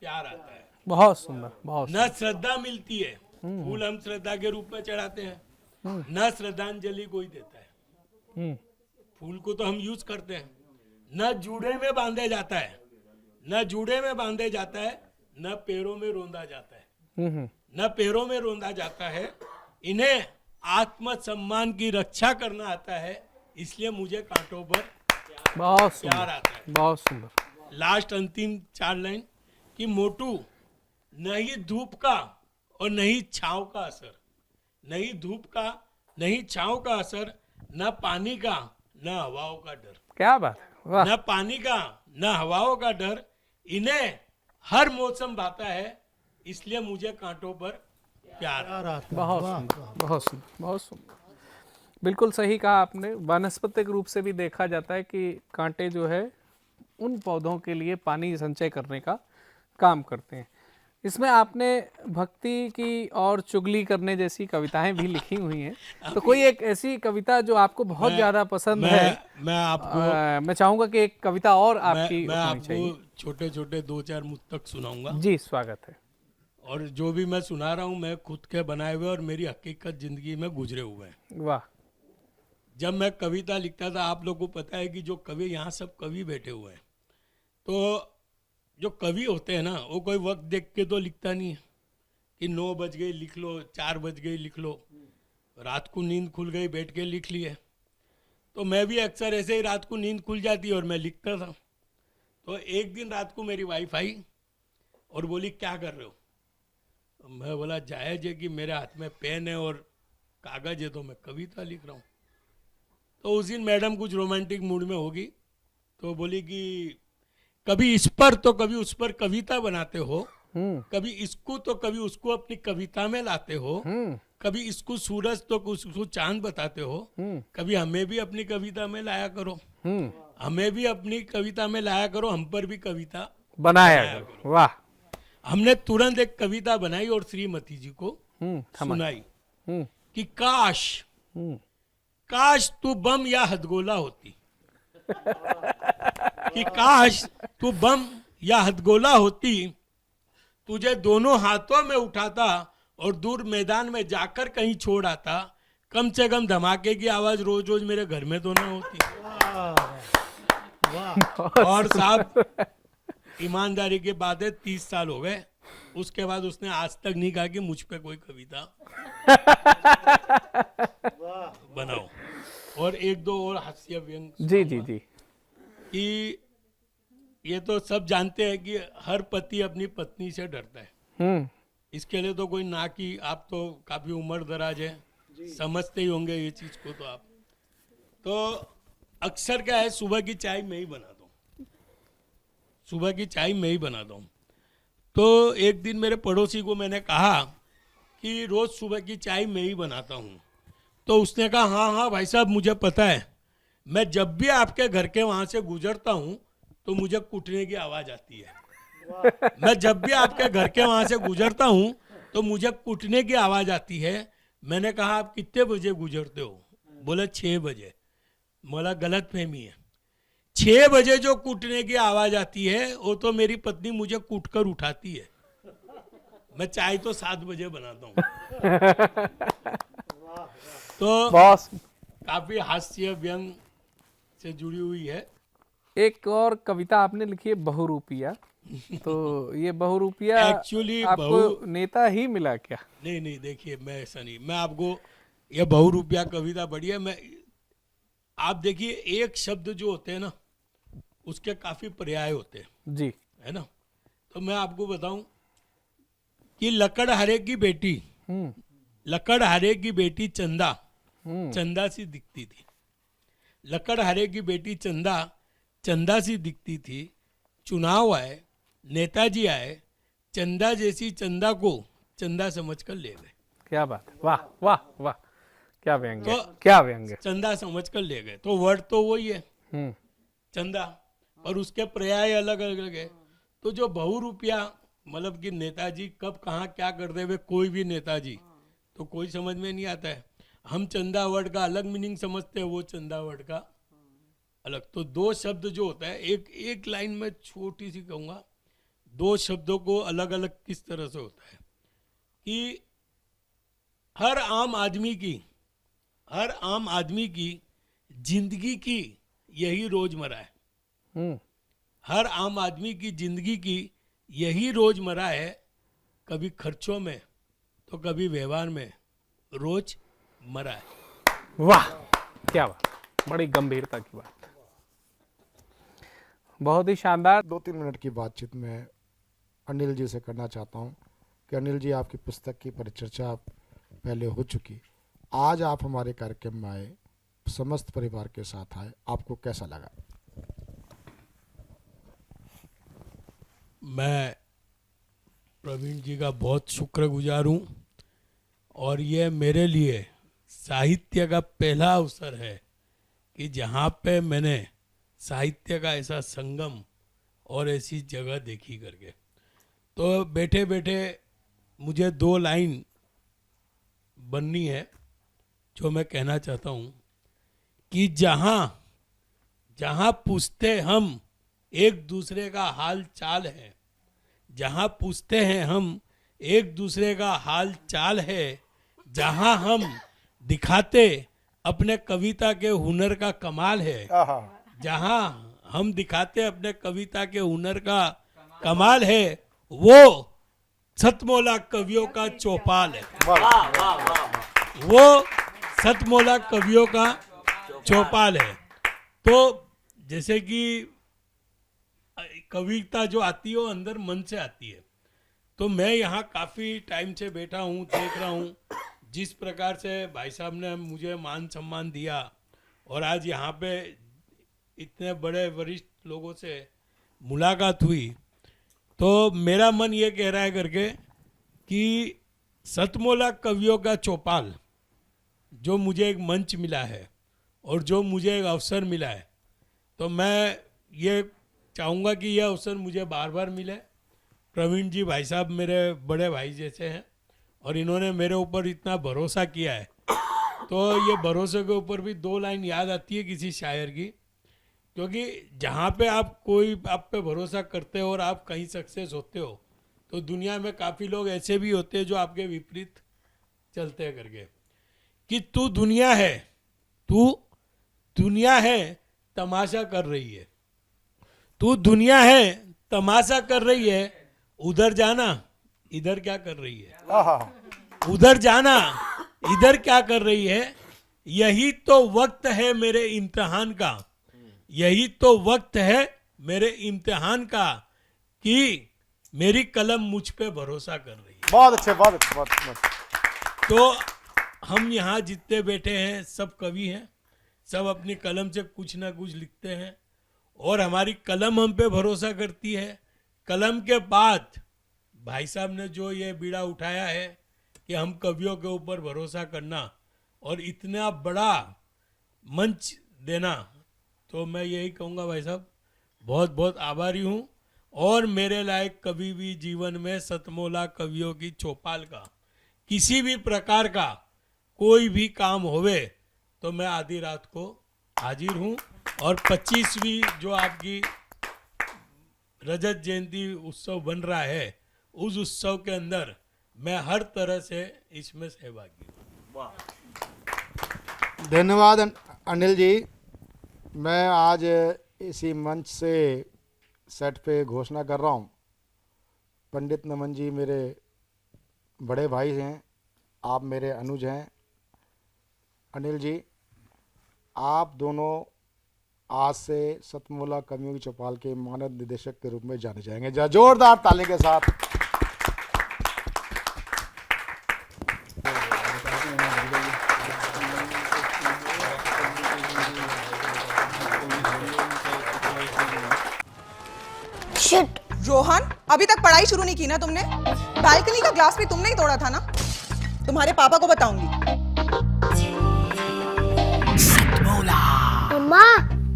Speaker 5: प्यार आता है।
Speaker 4: बहुत सुंदर, बहुत
Speaker 5: न श्रद्धा मिलती है, फूल हम श्रद्धा के रूप में चढ़ाते हैं, न श्रद्धांजलि कोई देता है।
Speaker 4: हम्म,
Speaker 5: फूल को तो हम यूज करते हैं। न जूड़े में बांधे जाता है, न जूड़े में बांधे जाता है, न पैरों में रोंदा जाता है, न पैरों में रोंदा जाता है। इन्हें आत्मसम्मान की रक्षा करना आता है। इसलिए मुझे कांटों पर
Speaker 4: बहुत
Speaker 5: प्यार
Speaker 4: सुंदर,
Speaker 5: आता है।
Speaker 4: बहुत सुंदर।
Speaker 5: लास्ट अंतिम 4 लाइन, कि मोटू नहीं धूप का और नहीं छांव का असर, नहीं धूप का नहीं छांव का असर, न पानी का न हवाओं का डर,
Speaker 4: क्या बात है, वाह।
Speaker 5: न पानी का न हवाओं का डर, इन्हें हर मौसम भाता है। इसलिए मुझे कांटों पर प्यार है।
Speaker 4: बहुत सुंदर, बहुत सुंदर, बहुत सुंदर। बिल्कुल सही कहा आपने। वानस्पतिक रूप से भी देखा जाता है कि कांटे जो है उन पौधों के लिए पानी संचय करने का काम करते हैं। इसमें आपने भक्ति की और चुगली करने जैसी कविताएं भी लिखी हुई हैं। तो कोई एक ऐसी कविता जो आपको बहुत ज्यादा पसंद है?
Speaker 5: मैं आपको
Speaker 4: मैं चाहूंगा कि एक कविता और आपकी
Speaker 5: मैं
Speaker 4: होनी चाहिए।
Speaker 5: आपको छोटे छोटे 2-4 मुक्तक सुनाऊंगा।
Speaker 4: जी स्वागत है।
Speaker 5: और जो भी मैं सुना रहा हूँ मैं खुद के बनाए हुए और मेरी हकीकत जिंदगी में गुजरे हुए हैं।
Speaker 4: वाह।
Speaker 5: जब मैं कविता लिखता था, आप लोगों को पता है कि जो कवि, यहाँ सब कवि बैठे हुए हैं, तो जो कवि होते हैं ना, वो कोई वक्त देख के तो लिखता नहीं है कि 9 बज गई लिख लो, 4 बज गई लिख लो, रात को नींद खुल गई बैठ के लिख लिए। तो मैं भी अक्सर ऐसे ही रात को नींद खुल जाती और मैं लिखता था। तो एक दिन रात को मेरी वाइफ आई और बोली क्या कर रहे हो? मैं बोला जायज है कि मेरे हाथ में पेन है और कागज है तो मैं कविता लिख रहा हूँ। तो उस दिन मैडम कुछ रोमांटिक मूड में होगी, तो बोली कि कभी इस पर तो कभी उस पर कविता बनाते हो, कभी इसको तो कभी उसको अपनी कविता में लाते हो, कभी इसको सूरज तो उसको चांद बताते हो, कभी हमें भी अपनी कविता में लाया करो, हमें भी अपनी कविता में लाया करो, हम पर भी कविता
Speaker 4: बनाया करो। वाह।
Speaker 5: हमने तुरंत एक कविता बनाई और श्रीमती जी को सुनाई कि काश काश तू बम या हथगोला होती, कि काश तू बम या हथगोला होती, तुझे दोनों हाथों में उठाता और दूर मैदान में जाकर कहीं छोड़ आता, कम से कम धमाके की आवाज रोज रोज मेरे घर में तो ना होती। और साहब ईमानदारी के बाद 30 साल हो गए, उसके बाद उसने आज तक नहीं कहा कि मुझ पे कोई कविता बनाओ। और 1-2 और हास्य व्यंग
Speaker 4: जी जी जी।
Speaker 5: कि ये तो सब जानते हैं कि हर पति अपनी पत्नी से डरता है। इसके लिए तो कोई ना कि आप तो काफी उम्र दराज है, समझते ही होंगे ये चीज को। तो आप तो अक्सर क्या है, सुबह की चाय मैं ही बनाता हूँ, सुबह की चाय मैं ही बनाता हूँ। तो एक दिन मेरे पड़ोसी को मैंने कहा कि रोज सुबह की चाय मैं ही बनाता हूँ। तो उसने कहा हाँ हाँ भाई साहब मुझे पता है, मैं जब भी आपके घर के वहां से गुजरता हूँ तो मुझे कुटने की आवाज आती है। मैं जब भी आपके घर के वहां से गुजरता हूँ तो मुझे कुटने की आवाज आती है। मैंने कहा आप कितने बजे गुजरते हो? बोला 6 बजे। बोला गलत फहमी है, 6 बजे जो कूटने की आवाज आती है वो तो मेरी पत्नी मुझे कूट कर उठाती है। मैं चाय तो 7 बजे बनाता हूँ। तो
Speaker 4: बॉस,
Speaker 5: काफी हास्य व्यंग से जुड़ी हुई है।
Speaker 4: एक और कविता आपने लिखी है बहुरूपिया, तो ये बहुरूपिया
Speaker 5: Actually,
Speaker 4: आपको नेता ही मिला क्या?
Speaker 5: नहीं नहीं, देखिए मैं ऐसा नहीं, मैं आपको ये बहुरूपिया कविता पढ़ी है। मैं आप देखिए, एक शब्द जो होते हैं ना उसके काफी पर्याय होते हैं,
Speaker 4: जी।
Speaker 5: है ना। तो मैं आपको बताऊं कि लकड़हारे की बेटी, लकड़हारे की बेटी चंदा, चंदा सी दिखती थी। लकड़हारे की बेटी चंदा, चंदा सी दिखती थी। चुनाव आए, नेताजी आए, चंदा जैसी चंदा को चंदा समझकर ले गए।
Speaker 4: क्या बात है, वाह वाह वाह, क्या व्यंग्य,
Speaker 5: तो
Speaker 4: क्या व्यंग्य।
Speaker 5: चंदा समझकर ले गए, तो वर्ड तो वही है
Speaker 4: हम्म,
Speaker 5: चंदा, और उसके पर्याय अलग अलग है। तो जो बहुरूपिया, मतलब कि नेताजी कब कहाँ क्या कर रहे हुए, कोई भी नेताजी तो कोई समझ में नहीं आता है। हम चंदा वर्ड का अलग मीनिंग समझते हैं, वो चंदा वर्ड का अलग। तो दो शब्द जो होता है, एक लाइन में छोटी सी कहूँगा, दो शब्दों को अलग अलग किस तरह से होता है कि हर आम आदमी की जिंदगी की यही रोजमर्रा है। हर आम आदमी की जिंदगी की यही रोजमर्रा है, कभी खर्चों में तो कभी व्यवहार में, रोजमर्रा है।
Speaker 4: वाह, क्या बात, बड़ी गंभीरता की बात, बहुत ही शानदार।
Speaker 1: 2-3 मिनट की बातचीत में अनिल जी से करना चाहता हूं कि अनिल जी, आपकी पुस्तक की परिचर्चा पहले हो चुकी, आज आप हमारे कार्यक्रम में आए, समस्त परिवार के साथ आए, आपको कैसा लगा?
Speaker 5: मैं प्रवीण जी का बहुत शुक्रगुजार हूँ, और ये मेरे लिए साहित्य का पहला अवसर है कि जहाँ पे मैंने साहित्य का ऐसा संगम और ऐसी जगह देखी करके। तो बैठे बैठे मुझे 2 लाइन बननी है जो मैं कहना चाहता हूँ कि जहाँ पूछते हम एक दूसरे का हाल चाल है, जहाँ पूछते हैं हम एक दूसरे का हाल चाल है, जहाँ हम दिखाते अपने कविता के हुनर का कमाल है, जहाँ हम दिखाते अपने कविता के हुनर का कमाल है, वो सतमौला कवियों का चौपाल है। वो सतमौला कवियों का चौपाल है। तो जैसे कि कविता जो आती है वो अंदर मन से आती है। तो मैं यहाँ काफ़ी टाइम से बैठा हूँ, देख रहा हूँ जिस प्रकार से भाई साहब ने मुझे मान सम्मान दिया, और आज यहाँ पे इतने बड़े वरिष्ठ लोगों से मुलाकात हुई, तो मेरा मन ये कह रहा है करके कि सतमौला कवियों का चौपाल जो मुझे एक मंच मिला है और जो मुझे एक अवसर मिला है, तो मैं ये चाहूँगा कि यह अवसर मुझे बार बार मिले। प्रवीण जी भाई साहब मेरे बड़े भाई जैसे हैं, और इन्होंने मेरे ऊपर इतना भरोसा किया है, तो ये भरोसे के ऊपर भी 2 लाइन याद आती है किसी शायर की, क्योंकि जहाँ पे आप कोई आप पे भरोसा करते हो और आप कहीं सक्सेस होते हो, तो दुनिया में काफ़ी लोग ऐसे भी होते हैं जो आपके विपरीत चलते हैं करके, कि तू दुनिया है तमाशा कर रही है, तू दुनिया है तमाशा कर रही है, उधर जाना इधर क्या कर रही है, उधर जाना इधर क्या कर रही है, यही तो वक्त है मेरे इम्तिहान का, यही तो वक्त है मेरे इम्तिहान का, कि मेरी कलम मुझ पे भरोसा कर रही है।
Speaker 1: बहुत अच्छे, बहुत अच्छे, बहुत अच्छे।
Speaker 5: तो हम यहाँ जितने बैठे हैं सब कवि हैं, सब अपनी कलम से कुछ ना कुछ लिखते हैं, और हमारी कलम हम पे भरोसा करती है। कलम के बाद भाई साहब ने जो ये बीड़ा उठाया है कि हम कवियों के ऊपर भरोसा करना और इतना बड़ा मंच देना, तो मैं यही कहूँगा भाई साहब बहुत बहुत आभारी हूँ। और मेरे लायक कभी भी जीवन में सतमौला कवियों की चौपाल का किसी भी प्रकार का कोई भी काम होवे तो मैं आधी रात को हाजिर हूँ। और 25वीं जो आपकी रजत जयंती उत्सव बन रहा है, उस उत्सव के अंदर मैं हर तरह से इसमें सहभागी हूँ।
Speaker 1: धन्यवाद अनिल जी। मैं आज इसी मंच से सेट पे घोषणा कर रहा हूँ, पंडित नमन जी मेरे बड़े भाई हैं, आप मेरे अनुज हैं। अनिल जी, आप दोनों आज से सतमूला कवियों की चौपाल के मानद निदेशक के रूप में जाने जाएंगे। जोरदार ताली के साथ।
Speaker 6: शिट।
Speaker 7: रोहन, अभी तक पढ़ाई शुरू नहीं की ना तुमने? बालकनी का ग्लास भी तुमने ही तोड़ा था ना? तुम्हारे पापा को बताऊंगी।
Speaker 6: मम्मा,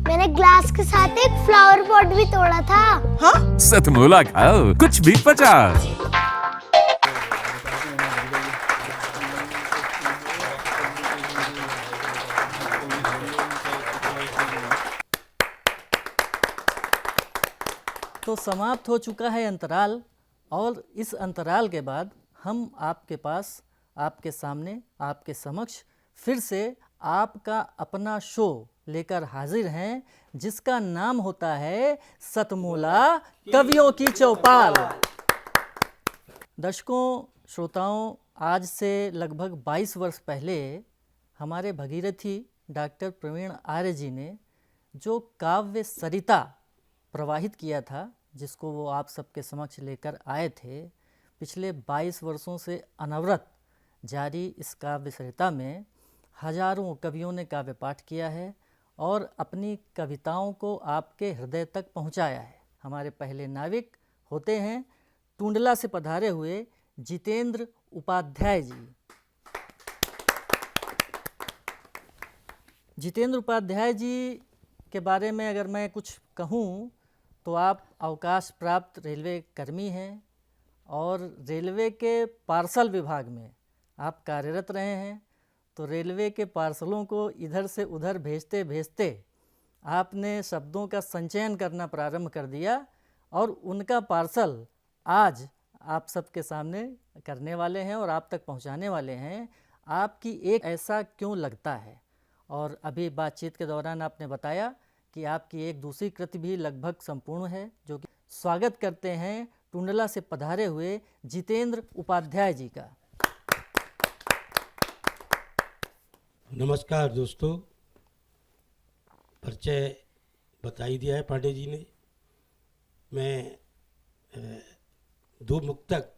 Speaker 6: मैंने ग्लास के साथ एक फ्लावर पॉट भी तोड़ा था।
Speaker 7: हाँ?
Speaker 8: सतमूला खाओ, कुछ भी पचा।
Speaker 9: तो समाप्त हो चुका है अंतराल, और इस अंतराल के बाद हम आपके पास, आपके सामने, आपके समक्ष फिर से आपका अपना शो लेकर हाजिर हैं, जिसका नाम होता है सतमूला कवियों की चौपाल। दर्शकों, श्रोताओं, आज से लगभग 22 वर्ष पहले हमारे भगीरथी डॉक्टर प्रवीण आर्य जी ने जो काव्य सरिता प्रवाहित किया था, जिसको वो आप सबके समक्ष लेकर आए थे, पिछले 22 वर्षों से अनवरत जारी इस काव्य सरिता में हजारों कवियों ने काव्य पाठ किया है और अपनी कविताओं को आपके हृदय तक पहुंचाया है। हमारे पहले नाविक होते हैं टुंडला से पधारे हुए जितेंद्र उपाध्याय जी। जितेंद्र उपाध्याय जी के बारे में अगर मैं कुछ कहूँ तो आप अवकाश प्राप्त रेलवे कर्मी हैं और रेलवे के पार्सल विभाग में आप कार्यरत रहे हैं। तो रेलवे के पार्सलों को इधर से उधर भेजते भेजते आपने शब्दों का संचयन करना प्रारंभ कर दिया और उनका पार्सल आज आप सबके सामने करने वाले हैं और आप तक पहुंचाने वाले हैं। आपकी एक ऐसा क्यों लगता है, और अभी बातचीत के दौरान आपने बताया कि आपकी एक दूसरी कृति भी लगभग संपूर्ण है, जो कि स्वागत करते हैं टुंडला से पधारे हुए जितेंद्र उपाध्याय जी का।
Speaker 10: नमस्कार दोस्तों, परिचय बता ही दिया है पांडे जी ने। मैं दो मुक्तक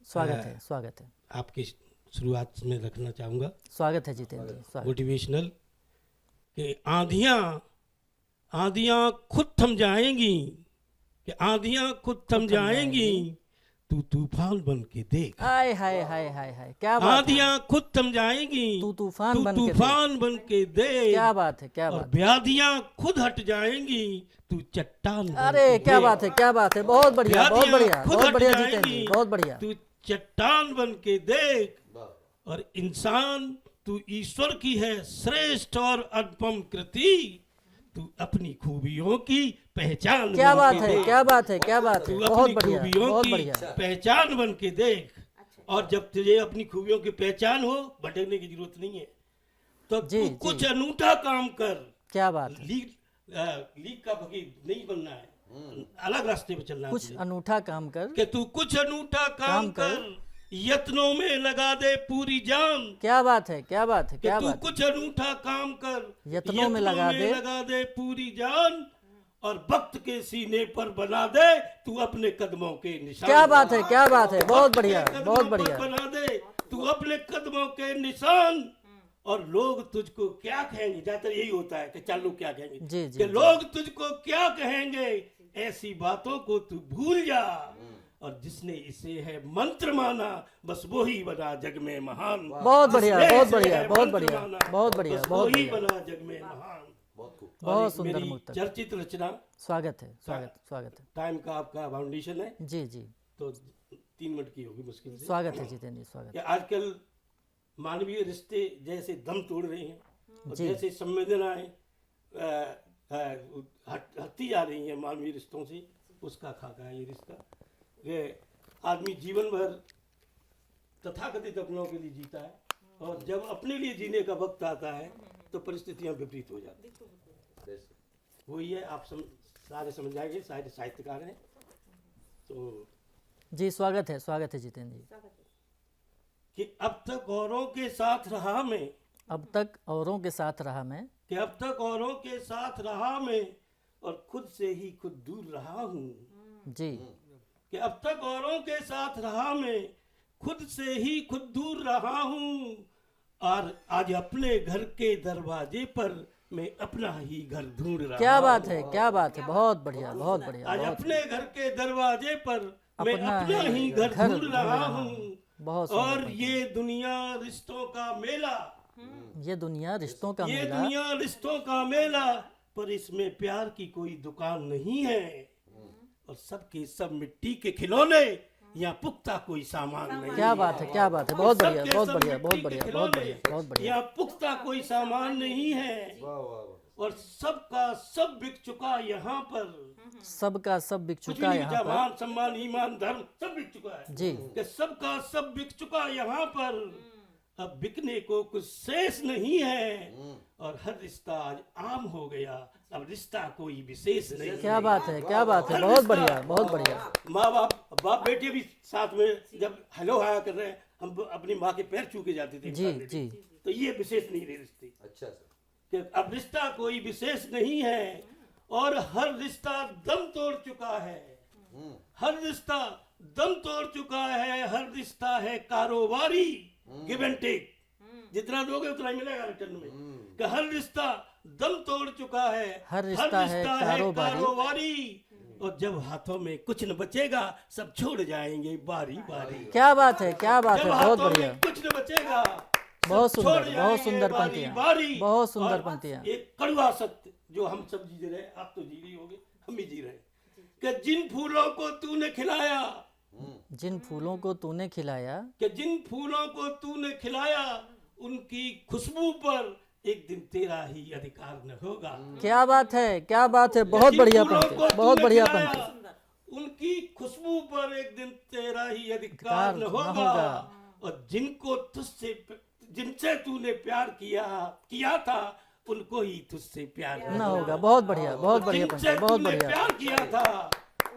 Speaker 9: स्वागत है
Speaker 10: आपकी शुरुआत में रखना चाहूँगा।
Speaker 9: स्वागत है जितेंद्र जी, स्वागत।
Speaker 10: मोटिवेशनल कि आंधियाँ खुद थम जाएंगी, कि आंधियाँ खुद थम जाएंगी, तू तूफान बन के देख।
Speaker 9: हाय हाय हाय हाय हाय, क्या बात है।
Speaker 10: आंधियाँ खुद थम जाएंगी,
Speaker 9: तू तूफान
Speaker 10: बन के देख।
Speaker 9: क्या बात है, क्या बात है।
Speaker 10: व्याधियाँ खुद हट जाएंगी, तू चट्टान बन
Speaker 9: अरे
Speaker 10: के
Speaker 9: क्या
Speaker 10: देख।
Speaker 9: बात है, क्या बात है। बहुत बढ़िया, बहुत बढ़िया,
Speaker 10: खुद
Speaker 9: बहुत
Speaker 10: हट
Speaker 9: बढ़िया
Speaker 10: जाएंगी,
Speaker 9: जितेंद्र जी, बहुत बढ़िया।
Speaker 10: तू चट्टान बन के देख। और इंसान, तू ईश्वर की है श्रेष्ठ और अनुपम कृति, तू अपनी खूबियों की पहचान।
Speaker 9: क्या बात है, क्या बात है, क्या बात है।
Speaker 10: तू
Speaker 9: बहुत
Speaker 10: अपनी
Speaker 9: बढ़िया,
Speaker 10: खूबियों
Speaker 9: बहुत
Speaker 10: की
Speaker 9: बढ़िया।
Speaker 10: पहचान बन के देख। और जब तुझे अपनी खूबियों की पहचान हो, भटकने की जरूरत नहीं है। तो
Speaker 9: जी,
Speaker 10: तू कुछ अनूठा काम कर।
Speaker 9: क्या बात है।
Speaker 10: लीक का फकीर नहीं बनना है, अलग रास्ते पे चलना है।
Speaker 9: कुछ अनूठा काम कर,
Speaker 10: कि तू कुछ अनूठा काम कर, यत्नों में लगा दे पूरी जान।
Speaker 9: क्या बात है, क्या बात है, क्या
Speaker 10: तू
Speaker 9: बात है।
Speaker 10: कुछ अनूठा काम कर,
Speaker 9: यत्नों में लगा दे
Speaker 10: पूरी जान, और वक्त के सीने पर बना दे तू अपने कदमों के निशान।
Speaker 9: क्या बात है, क्या बात है। बहुत
Speaker 10: वक्त के
Speaker 9: बढ़िया,
Speaker 10: कदमों
Speaker 9: बहुत
Speaker 10: पर
Speaker 9: बढ़िया।
Speaker 10: बना दे तू अपने कदमों के निशान। और लोग तुझको क्या कहेंगे, ज्यादातर यही होता है कि चल लोग क्या कहेंगे।
Speaker 9: जी, जी,
Speaker 10: कि
Speaker 9: जी।
Speaker 10: लोग तुझको क्या कहेंगे, ऐसी बातों को तू भूल जा। और जिसने इसे है मंत्र माना, बस वो ही बना जग में महान।
Speaker 9: बहुत बढ़िया,
Speaker 10: जिसने
Speaker 9: बहुत
Speaker 10: इसे
Speaker 9: बढ़िया,
Speaker 10: है
Speaker 9: बहुत
Speaker 10: मंत्र
Speaker 9: बढ़िया,
Speaker 10: माना,
Speaker 9: बहुत बढ़िया,
Speaker 10: बस
Speaker 9: बहुत
Speaker 10: वो ही
Speaker 9: बढ़िया।
Speaker 10: बना जग में महान।
Speaker 9: बहुत सुंदर
Speaker 10: मेरी
Speaker 9: मुक्तक।
Speaker 10: चर्चित रचना,
Speaker 9: स्वागत है, स्वागत, स्वागत है।
Speaker 10: टाइम का आपका फाउंडेशन है,
Speaker 9: जी जी,
Speaker 10: तो 3 मिनट की होगी मुश्किल से।
Speaker 9: स्वागत है जितेंद्र जी, स्वागत।
Speaker 10: कि आजकल मानवीय रिश्ते जैसे दम तोड़ रहे हैं, और
Speaker 9: जी।
Speaker 10: जैसे संवेदनाएं हटती जा रही हैं मानवीय रिश्तों से, उसका खाका है ये रिश्ता। ये आदमी जीवन भर तथाकथित अपनों के लिए जीता है, और जब अपने लिए जीने का वक्त आता है तो परिस्थितियां विपरीत हो जाती हैं। वही है, आप सारे समझ जाएंगे, सारे साहित्यकार हैं। तो
Speaker 9: जी स्वागत है जितेंद्र जी।
Speaker 10: कि अब तक औरों के साथ रहा मैं,
Speaker 9: अब तक औरों के साथ रहा मैं,
Speaker 10: कि अब तक औरों के साथ रहा मैं और खुद से ही खुद दूर रहा हूँ।
Speaker 9: जी
Speaker 10: कि अब तक औरों के साथ रहा मैं, खुद से ही खुद दूर रहा हूँ, और आज अपने घर के दरवाजे पर मैं अपना ही घर ढूंढ रहा
Speaker 9: क्या
Speaker 10: हूँ।
Speaker 9: बात है, क्या बात है, बहुत बढ़िया, बहुत बढ़िया,
Speaker 10: आज
Speaker 9: बहुत
Speaker 10: अपने घर के दरवाजे पर मैं अपना ही घर ढूंढ रहा हूँ।
Speaker 9: बहुत सुंदर
Speaker 10: और
Speaker 9: पंक्ति।
Speaker 10: ये दुनिया रिश्तों का मेला,
Speaker 9: ये दुनिया रिश्तों का
Speaker 10: ये
Speaker 9: मेला,
Speaker 10: दुनिया रिश्तों का मेला, पर इसमें प्यार की कोई दुकान नहीं है, और सबके सब मिट्टी के खिलौने, यहाँ पुख्ता कोई सामान नहीं।
Speaker 9: क्या बात है, क्या बात है, बहुत बढ़िया,
Speaker 10: सबके
Speaker 9: बहुत
Speaker 10: सब
Speaker 9: बढ़िया,
Speaker 10: मिट्टी
Speaker 9: बहुत
Speaker 10: के
Speaker 9: बढ़िया, बहुत
Speaker 10: खिलौने,
Speaker 9: बढ़िया, बहुत बढ़िया।
Speaker 10: यहाँ पुख्ता कोई सामान नहीं है, और सबका सब बिक चुका यहाँ पर।
Speaker 9: सबका सब बिक
Speaker 10: कुछ भी
Speaker 9: चुका
Speaker 10: नहीं
Speaker 9: यहाँ
Speaker 10: बचा,
Speaker 9: पर।
Speaker 10: मान सम्मान ईमान धर्म सब बिक चुका है।
Speaker 9: जी
Speaker 10: कि सबका सब बिक चुका यहाँ पर, अब बिकने को कुछ शेष नहीं है, और हर रिश्ता आज आम हो गया, अब रिश्ता कोई विशेष नहीं।
Speaker 9: क्या बात है, क्या बात है,
Speaker 10: हर
Speaker 9: बहुत
Speaker 10: रिश्ता-
Speaker 9: बढ़िया, बहुत बढ़िया।
Speaker 10: माँ बाप बेटे भी साथ में जब हेलो हाया कर रहे हैं, हम अपनी माँ के पैर छू के जाते थे।
Speaker 9: जी जी
Speaker 10: तो ये विशेष नहीं रहे रिश्ते। अच्छा कि अब रिश्ता कोई विशेष नहीं है, और हर रिश्ता दम तोड़ चुका है, हर रिश्ता दम तोड़ चुका है, हर रिश्ता है कारोबारी, गिव एंड टेक, जितना दोगे उतना ही मिलेगा रिटर्न में। कि हर रिश्ता दम तोड़ चुका है,
Speaker 9: हर रिश्ता है
Speaker 10: कारोबारी, और जब हाथों में कुछ न बचेगा सब छोड़ जाएंगे बारी बारी।
Speaker 9: क्या बात है, क्या बात है,
Speaker 10: जब
Speaker 9: बहुत
Speaker 10: हाथों में
Speaker 9: बढ़िया,
Speaker 10: कुछ न बचेगा
Speaker 9: बहुत
Speaker 10: सब
Speaker 9: सुंदर,
Speaker 10: छोड़
Speaker 9: बहुत
Speaker 10: जाएंगे
Speaker 9: सुंदर
Speaker 10: बारी
Speaker 9: पंक्तियां,
Speaker 10: बारी।
Speaker 9: बहुत सुंदर
Speaker 10: और
Speaker 9: पंक्तियां।
Speaker 10: एक कड़वा सत्य जो हम सब जी रहे, आप तो जी रही होगे, हम भी जी रहे हैं, कि जिन फूलों को तूने खिलाया,
Speaker 9: जिन फूलों को तूने खिलाया,
Speaker 10: कि जिन फूलों को तूने खिलाया, उनकी खुशबू पर एक दिन तेरा ही अधिकार न होगा।
Speaker 9: क्या बात है, क्या बात है, बहुत
Speaker 10: जिन
Speaker 9: बढ़िया
Speaker 10: फूलों
Speaker 9: पंक्ति,
Speaker 10: को
Speaker 9: बहुत
Speaker 10: तूने
Speaker 9: बढ़िया
Speaker 10: खिलाया,
Speaker 9: पंक्ति।
Speaker 10: उनकी खुशबू पर एक दिन तेरा ही अधिकार
Speaker 9: अधिकार
Speaker 10: न
Speaker 9: न
Speaker 10: होगा।
Speaker 9: होगा।
Speaker 10: और जिनसे तूने प्यार किया था, उनको ही तुझसे प्यार
Speaker 9: न होगा, बहुत बढ़िया, बहुत बढ़िया
Speaker 10: जिनसे
Speaker 9: पंक्ति, बहुत
Speaker 10: तूने
Speaker 9: बढ़िया।
Speaker 10: प्यार किया था,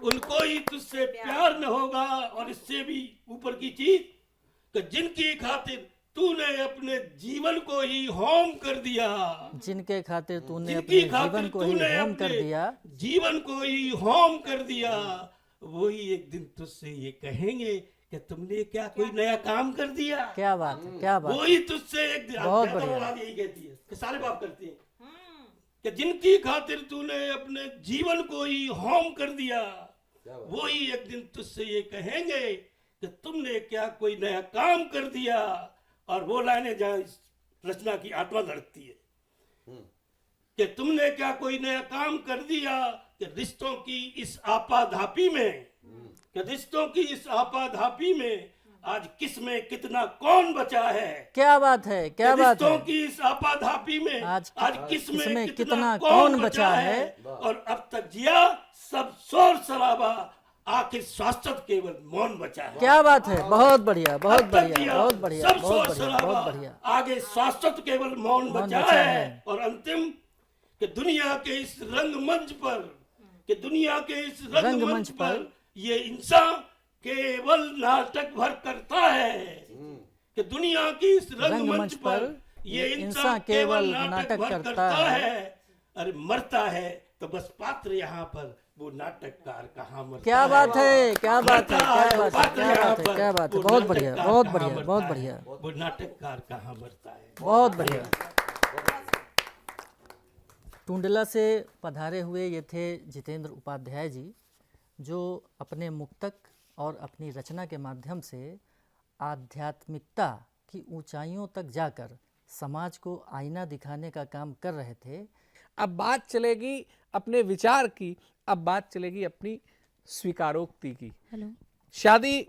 Speaker 10: उनको ही तुझसे प्यार न होगा। और इससे भी ऊपर की चीज, कि जिनकी खातिर तूने अपने जीवन को ही होम कर दिया,
Speaker 9: जिनके खातिर तूने अपने
Speaker 10: जिनकी खातिर
Speaker 9: जीवन को ही
Speaker 10: तूने
Speaker 9: होम कर
Speaker 10: अपने
Speaker 9: दिया,
Speaker 10: जीवन को ही होम कर दिया, वही एक दिन तुझसे ये कहेंगे कि तुमने क्या कोई नया काम कर दिया।
Speaker 9: क्या बात है, क्या बात है,
Speaker 10: वही तुझसे एक दिन,
Speaker 9: बहुत
Speaker 10: कहता
Speaker 9: बढ़िया।
Speaker 10: हूँ, औलाद यही कहती है कि सारे बाप करते हैं, कि जिनकी खातिर तूने अपने जीवन को ही होम कर दिया, वही एक दिन तुझसे ये कहेंगे कि तुमने क्या कोई नया काम कर दिया। और वो लाइनें जहाँ इस रचना की आत्मा धड़कती है, कि तुमने क्या कोई नया काम कर दिया, कि रिश्तों की इस आपाधापी में, कि रिश्तों की इस आपाधापी में आज किस में कितना कौन बचा है।
Speaker 9: क्या बात है, क्या बात
Speaker 10: रिश्तों
Speaker 9: है,
Speaker 10: की इस आपाधापी में
Speaker 9: आज
Speaker 10: किस में
Speaker 9: किसमें
Speaker 10: कितना
Speaker 9: कितना
Speaker 10: कौन
Speaker 9: कौन बचा है।
Speaker 10: और अब तक जिया सब शोर शराबा, आखिर शाश्वत केवल मौन बचा है।
Speaker 9: क्या बात है, बहुत बढ़िया, बहुत
Speaker 10: अब तक
Speaker 9: बढ़िया,
Speaker 10: जिया
Speaker 9: बहुत बढ़िया,
Speaker 10: सब
Speaker 9: बहुत
Speaker 10: शोर
Speaker 9: बढ़िया,
Speaker 10: शराबा,
Speaker 9: बहुत बढ़िया।
Speaker 10: आगे शाश्वत केवल मौन बचा है। और अंतिम, कि दुनिया के इस रंगमंच पर, कि दुनिया के इस रंगमंच पर ये इंसान केवल नाटक भर करता है, कि दुनिया की इस रंगमंच पर ये इंसान केवल नाटक भर करता है। अरे मरता है तो बस पात्र यहाँ पर, वो नाटककार कहाँ मरता है।
Speaker 9: क्या बात है, क्या बात है, क्या बात है,
Speaker 10: पात्र
Speaker 9: क्या
Speaker 10: यहाँ
Speaker 9: बात है,
Speaker 10: पर,
Speaker 9: क्या बात है,
Speaker 10: वो
Speaker 9: बहुत बढ़िया,
Speaker 10: नाटककार
Speaker 9: बहुत
Speaker 10: कहाँ
Speaker 9: बढ़िया,
Speaker 10: मरता
Speaker 9: बहुत
Speaker 10: है।
Speaker 9: बढ़िया,
Speaker 10: वो नाटककार कहाँ मरता है।
Speaker 9: बहुत बढ़िया। टुंडला से पधारे हुए ये थे जितेंद्र उपाध्याय जी, जो अपने मुक्तक और अपनी रचना के माध्यम से आध्यात्मिकता की ऊंचाइयों तक जाकर समाज को आईना दिखाने का काम कर रहे थे।
Speaker 4: अब बात चलेगी अपने विचार की, अब बात चलेगी अपनी स्वीकारोक्ति की। शादी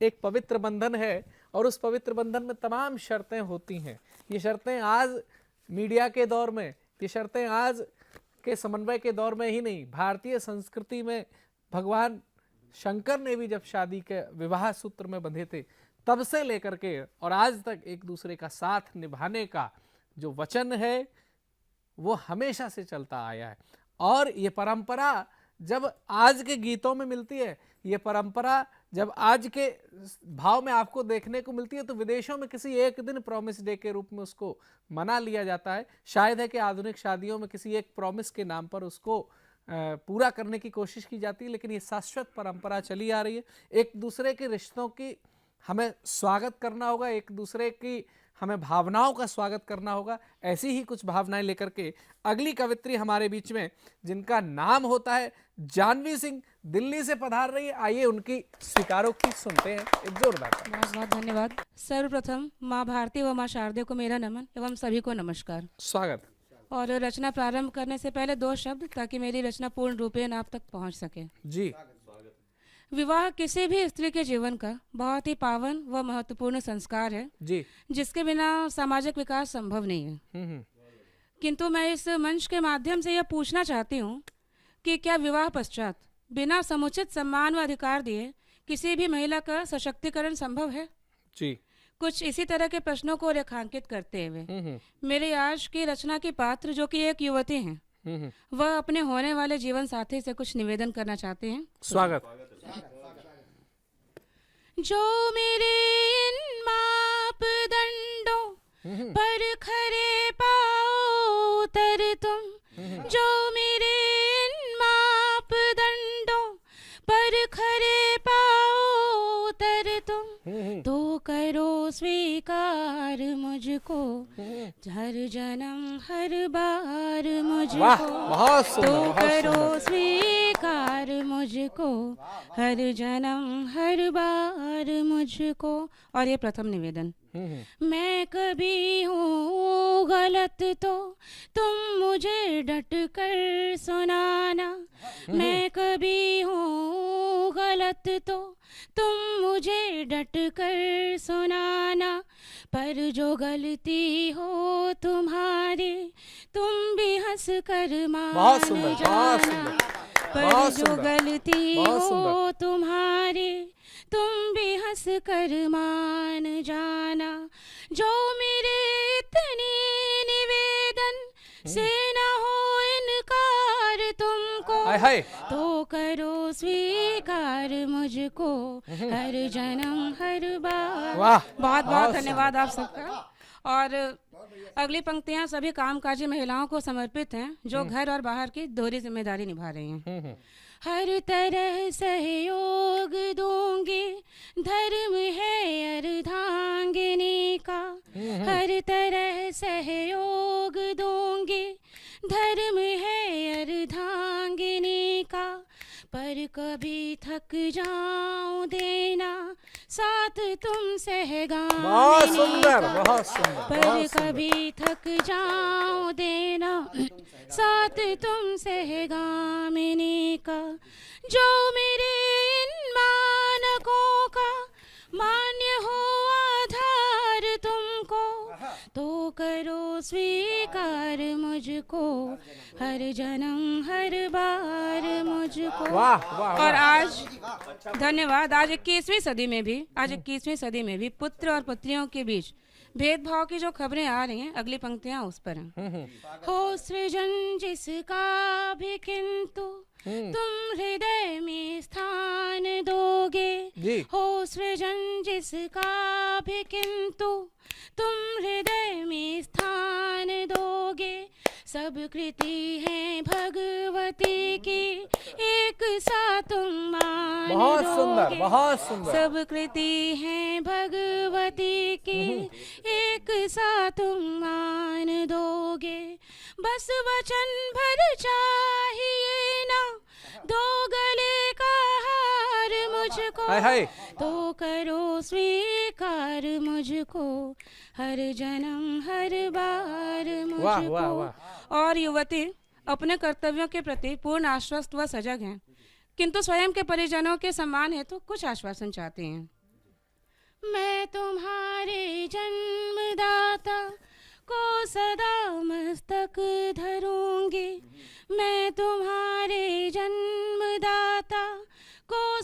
Speaker 4: एक पवित्र बंधन है और उस पवित्र बंधन में तमाम शर्तें होती हैं। ये शर्तें आज मीडिया के दौर में ये शर्तें आज के समन्वय के दौर में ही नहीं, भारतीय संस्कृति में भगवान शंकर ने भी जब शादी के विवाह सूत्र में बंधे थे तब से लेकर के और आज तक एक दूसरे का साथ निभाने का जो वचन है वो हमेशा से चलता आया है। और ये परंपरा जब आज के गीतों में मिलती है, ये परंपरा जब आज के भाव में आपको देखने को मिलती है, तो विदेशों में किसी एक दिन प्रॉमिस डे के रूप में उसको मना लिया जाता है। शायद है कि आधुनिक शादियों में किसी एक प्रॉमिस के नाम पर उसको पूरा करने की कोशिश की जाती है, लेकिन ये शाश्वत परंपरा चली आ रही है। एक दूसरे के रिश्तों की हमें स्वागत करना होगा, एक दूसरे की हमें भावनाओं का स्वागत करना होगा। ऐसी ही कुछ भावनाएं लेकर के अगली कवित्री हमारे बीच में, जिनका नाम होता है जानवी सिंह, दिल्ली से पधार रही है। आइए उनकी स्वीकारोक्ति सुनते हैं। एक जोरदार ताली।
Speaker 11: बहुत बहुत धन्यवाद। सर्वप्रथम माँ भारती व माँ शारदे को मेरा नमन एवं सभी को नमस्कार।
Speaker 4: स्वागत।
Speaker 11: और रचना प्रारंभ करने से पहले 2 शब्द ताकि मेरी रचना पूर्ण रूपेण आप तक पहुँच सके।
Speaker 4: जी।
Speaker 11: विवाह किसी भी स्त्री के जीवन का बहुत ही पावन व महत्वपूर्ण संस्कार है
Speaker 4: जी,
Speaker 11: जिसके बिना सामाजिक विकास संभव नहीं है। किंतु मैं इस मंच के माध्यम से यह पूछना चाहती हूँ कि क्या विवाह पश्चात बिना समुचित सम्मान व अधिकार दिए किसी भी महिला का सशक्तिकरण संभव है?
Speaker 4: जी।
Speaker 11: कुछ इसी तरह के प्रश्नों को रेखांकित करते हुए मेरी आज की रचना की पात्र, जो कि एक युवती हैं, वह अपने होने वाले जीवन साथी से कुछ निवेदन करना चाहते हैं।
Speaker 4: स्वागत।
Speaker 11: जो मेरे इन मापदंडों पर खरे पाओ उतर तुम, जो मेरे इन मापदंडों पर खरे पाओ उतर तुम, तो करो स्वीकार मुझको हर जन्म हर बार मुझको, तो करो स्वीकार मुझको हर जन्म हर बार मुझको। और ये प्रथम निवेदन। मैं कभी हूँ गलत तो तुम मुझे डट कर सुनाना, मैं कभी हूँ गलत तो तुम मुझे डट कर सुनाना, पर जो गलती हो तुम्हारी तुम भी हंस कर मान जाना, पर जो गलती हो तुम्हारी तुम भी हंस कर मान जाना। जो मेरे इतने निवेदन से न हो इनकार तुमको, तो करो स्वीकार मुझको हर जन्म हर बार। बहुत बहुत धन्यवाद आप सबका। और अगली पंक्तियां सभी कामकाजी महिलाओं को समर्पित हैं जो घर और बाहर की दोहरी जिम्मेदारी निभा रही हैं। हर तरह सहयोग दूंगी, धर्म है अर्धांगिनी का, हर तरह सहयोग दूंगी, धर्म है अर्धांगिनी का, पर कभी थक जाऊं देना साथ तुम सहगामिनी का, पर कभी थक जाऊं देना साथ तुम सहगामिनी का। जो मेरे इन मानकों का मान्य हो आधार तुमको, तो करो स्वीकार मुझको हर जन्म हर बार मुझको। और आज धन्यवाद। आज 21वीं सदी में भी पुत्र और पुत्रियों के बीच भेदभाव की जो खबरें आ रही हैं, अगली पंक्तियां उस पर हैं। हो सृजन जिसका भी किंतु तुम हृदय में स्थान दोगे, हो सृजन जिसका भी किंतु तुम हृदय में स्थान दोगे, सब कृति है भगवती की एक सा तुम मान दोगे,
Speaker 4: बहुत सुंदर।
Speaker 11: सब कृति है भगवती की एक सा तुम मान दोगे, बस वचन भर चाहिए ना दो गले का हार मुझको, तो करो स्वीकार मुझको हर जन्म हर बार मुझको। और युवती अपने कर्तव्यों के प्रति पूर्ण आश्वस्त व सजग हैं, किंतु स्वयं के परिजनों के सम्मान हेतु कुछ आश्वासन चाहती हैं। मैं तुम्हारे जन्मदाता को सदा मस्तक धर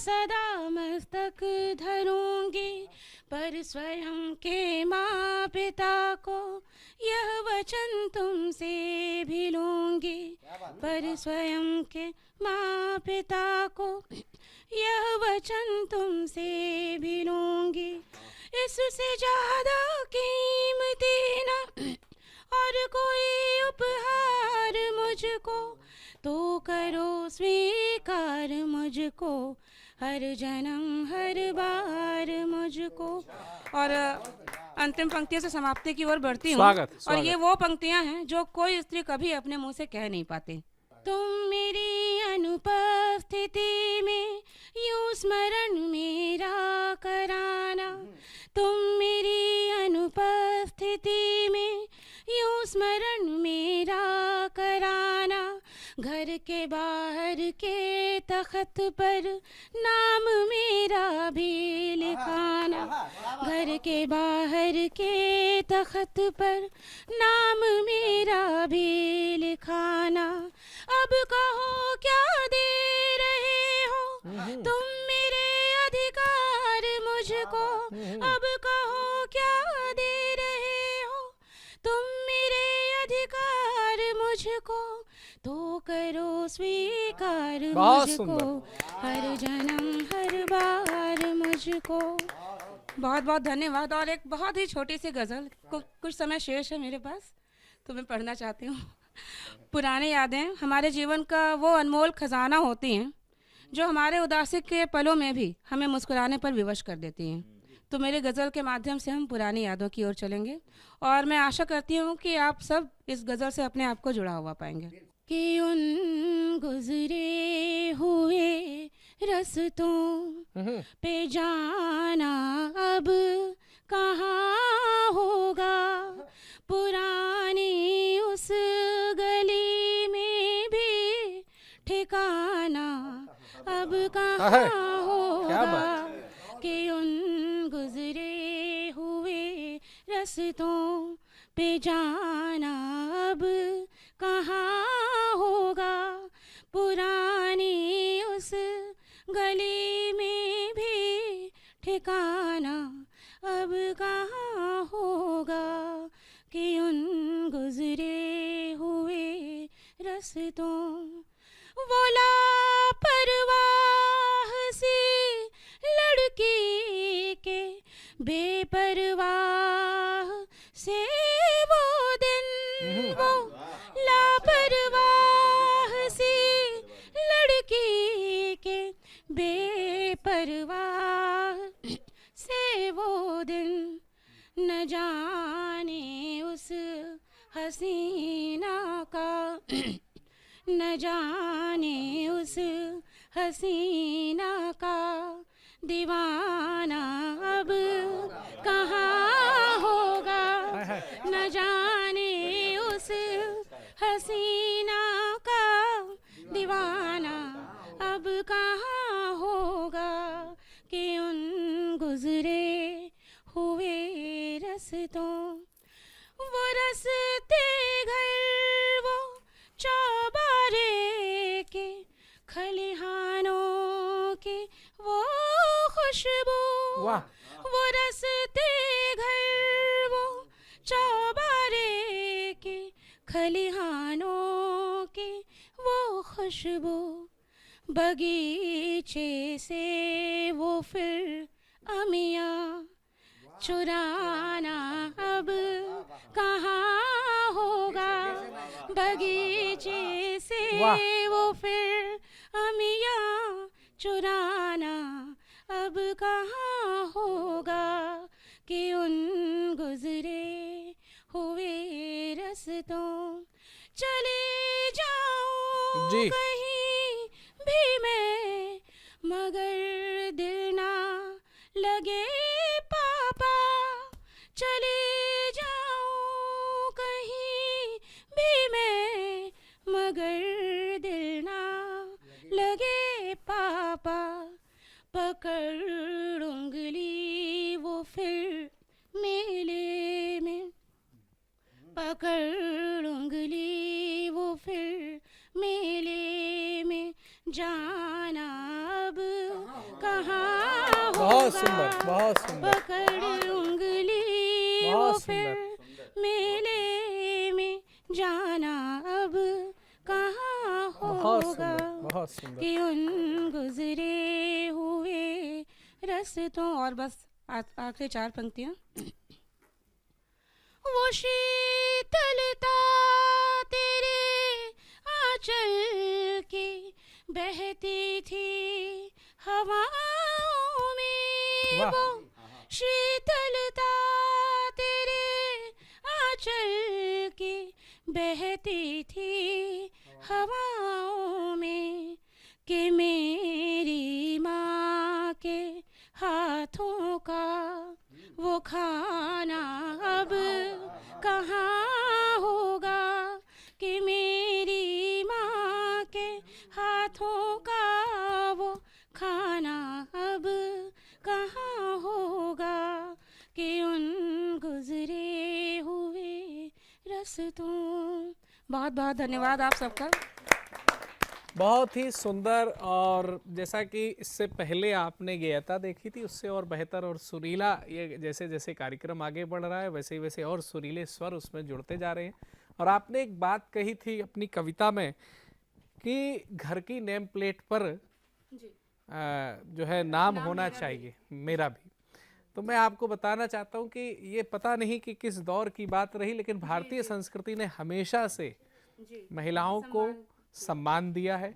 Speaker 11: सदा मस्तक धरूंगी, पर स्वयं के माँ पिता को यह वचन तुमसे भी लूंगी, पर स्वयं के माँ पिता को यह वचन तुमसे भी लूंगी। इससे ज्यादा कीमती ना और कोई उपहार मुझको, तो करो स्वीकार मुझको, हर जन्म हर बार मुझको। और अंतिम पंक्तियों से समाप्ति की ओर बढ़ती हूँ। और ये वो पंक्तियाँ हैं जो कोई स्त्री कभी अपने मुंह से कह नहीं पाती। तुम मेरी अनुपस्थिति में यूं स्मरण मेरा कराना, तुम मेरी अनुपस्थिति में यूं स्मरण मेरा कराना, घर के बाहर के तख्त पर नाम मेरा भी लिखाना, घर के बाहर के तख्त पर नाम मेरा भी लिखाना। अब कहो क्या दे रहे हो तुम मेरे अधिकार मुझको, अब कहो क्या दे रहे हो तुम मेरे अधिकार मुझको, तो करो स्वीकार मुझको, हर जन्म हर बार मुझको। बहुत बहुत धन्यवाद। और एक बहुत ही छोटी सी गज़ल, कुछ समय शेष है मेरे पास तो मैं पढ़ना चाहती हूँ। पुरानी यादें हमारे जीवन का वो अनमोल खजाना होती हैं जो हमारे उदासी के पलों में भी हमें मुस्कुराने पर विवश कर देती हैं। तो मेरे गज़ल के माध्यम से हम पुरानी यादों की ओर चलेंगे और मैं आशा करती हूँ कि आप सब इस गज़ल से अपने आप को जुड़ा हुआ पाएंगे। कि उन गुजरे हुए रस्तों पे जाना अब कहाँ होगा, पुरानी उस गली में भी ठिकाना अब कहाँ होगा। कि उन गुजरे हुए रस्तों पे जाना अब कहाँ होगा, पुरानी उस गली में भी ठिकाना अब कहाँ होगा। कि उन गुजरे हुए रस्तों, वो लापरवाह सी लड़की के बेपरवाह से वो दिन, वो लापरवाह सी लड़की के बेपरवाह से वो दिन, न जाने उस हसीना का, न जाने उस हसीना का दीवाना अब कहाँ होगा, न जाने उस हसीना का दीवाना अब कहाँ होगा। कि उन गुजरे हुए रस्तों, वो रस्ते घर वो चौबारे के खलिहानों की वो खुशबू, वो रस्ते घर वो चौबारे के खलिहानों की वो खुशबू, बगीचे से वो फिर अमियाँ चुराना अब कहाँ होगा, बगीचे से वो फिर अमियाँ चुराना अब कहाँ होगा। कि उन गुजरे हुए रस्तों चले जाऊं कहीं भी मैं, मगर दिल ना लगे पापा, चले जाऊं कहीं भी मैं, मगर दिल ना लगे पापा, पकड़ उंगली वो फिर मेले में, पकड़ उंगली वो फिर मेले में जाना अब
Speaker 4: बहुत सुंदर, बहुत सुंदर,
Speaker 11: पकड़ उंगली वो
Speaker 4: बहुत
Speaker 11: फिर मेले में जाना अब कहाँ
Speaker 4: बहुत
Speaker 11: होगा
Speaker 4: सुंदर, बहुत सुंदर।
Speaker 11: कि उन गुजरे हुए रस्तों। और बस आखिरी 4 पंक्तियाँ। वो शीतलता तेरे आंचल की बहती थी हवाओं में,
Speaker 4: वाह।
Speaker 11: वो शीतलता तेरे आंचल की बहती थी हवाओं में, कि मेरी माँ के हाथों का वो खाना अब कहाँ होगा, कि मेरी माँ के हाथों का वो खाना अब कहाँ होगा, कि उन गुजरे हुए रस्तों। बहुत बहुत धन्यवाद आप सबका।
Speaker 4: बहुत ही सुंदर। और जैसा कि इससे पहले आपने गेयता देखी थी, उससे और बेहतर और सुरीला, ये जैसे जैसे कार्यक्रम आगे बढ़ रहा है वैसे वैसे और सुरीले स्वर उसमें जुड़ते जा रहे हैं। और आपने एक बात कही थी अपनी कविता में कि घर की नेम प्लेट पर जो है नाम होना चाहिए, मेरा भी। तो मैं आपको बताना चाहता हूँ कि ये पता नहीं कि किस दौर की बात रही, लेकिन भारतीय संस्कृति ने हमेशा से महिलाओं को सम्मान दिया है,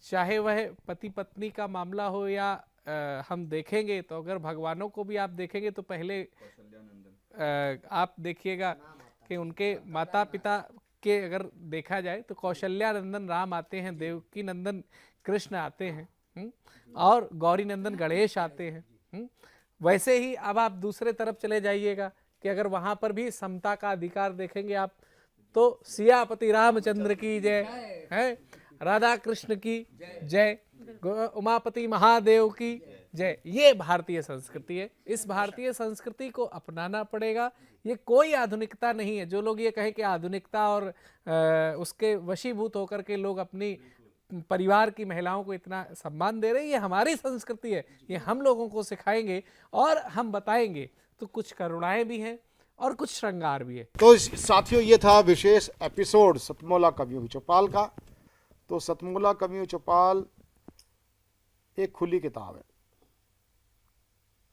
Speaker 4: चाहे वह पति पत्नी का मामला हो या हम देखेंगे तो अगर भगवानों को भी आप देखेंगे तो पहले आप देखिएगा कि उनके माता पिता के अगर देखा जाए तो कौशल्या नंदन राम आते हैं, देवकी नंदन कृष्ण आते हैं, और गौरी नंदन गणेश आते हैं। वैसे ही अब आप दूसरे तरफ चले जाइएगा कि अगर वहां पर भी समता का अधिकार देखेंगे आप तो सियापति रामचंद्र की जय है, राधा कृष्ण की जय, उमापति महादेव की जय। ये भारतीय संस्कृति है। इस भारतीय संस्कृति को अपनाना पड़ेगा। ये कोई आधुनिकता नहीं है। जो लोग ये कहें कि आधुनिकता और उसके वशीभूत होकर के लोग अपनी परिवार की महिलाओं को इतना सम्मान दे रहे हैं, ये हमारी संस्कृति है। ये हम लोगों को सिखाएंगे और हम बताएंगे तो कुछ करुणाएं भी हैं और कुछ श्रृंगार भी है।
Speaker 1: तो साथियों, ये था विशेष एपिसोड सतमोला कवियों की चौपाल का। तो सतमोला कवियों की चौपाल एक खुली किताब है,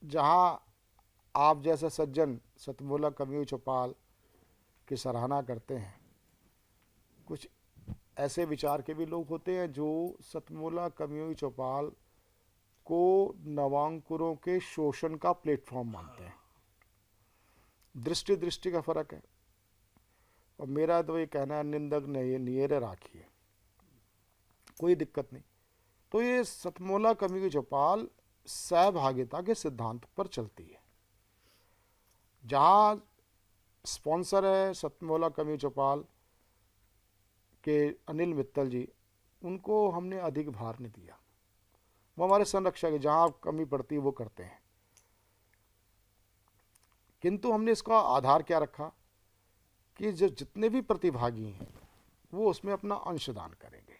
Speaker 1: जहां आप जैसे सज्जन सतमोला कवियों की चौपाल की सराहना करते हैं। कुछ ऐसे विचार के भी लोग होते हैं जो सतमोला कवियों की चौपाल को नवांकुरों के शोषण का प्लेटफॉर्म मानते हैं। दृष्टि का फर्क है। और मेरा तो ये कहना है, निंदक नियरे राखिए, कोई दिक्कत नहीं। तो ये सतमोला कवियों की चौपाल सहभागिता के सिद्धांत पर चलती है। जहाँ स्पॉन्सर है सतमोला कवियों की चौपाल के अनिल मित्तल जी, उनको हमने अधिक भार नहीं दिया। वो हमारे संरक्षक है, जहाँ कमी पड़ती है वो करते हैं। किंतु हमने इसका आधार क्या रखा कि जो जितने भी प्रतिभागी हैं वो उसमें अपना अंशदान करेंगे।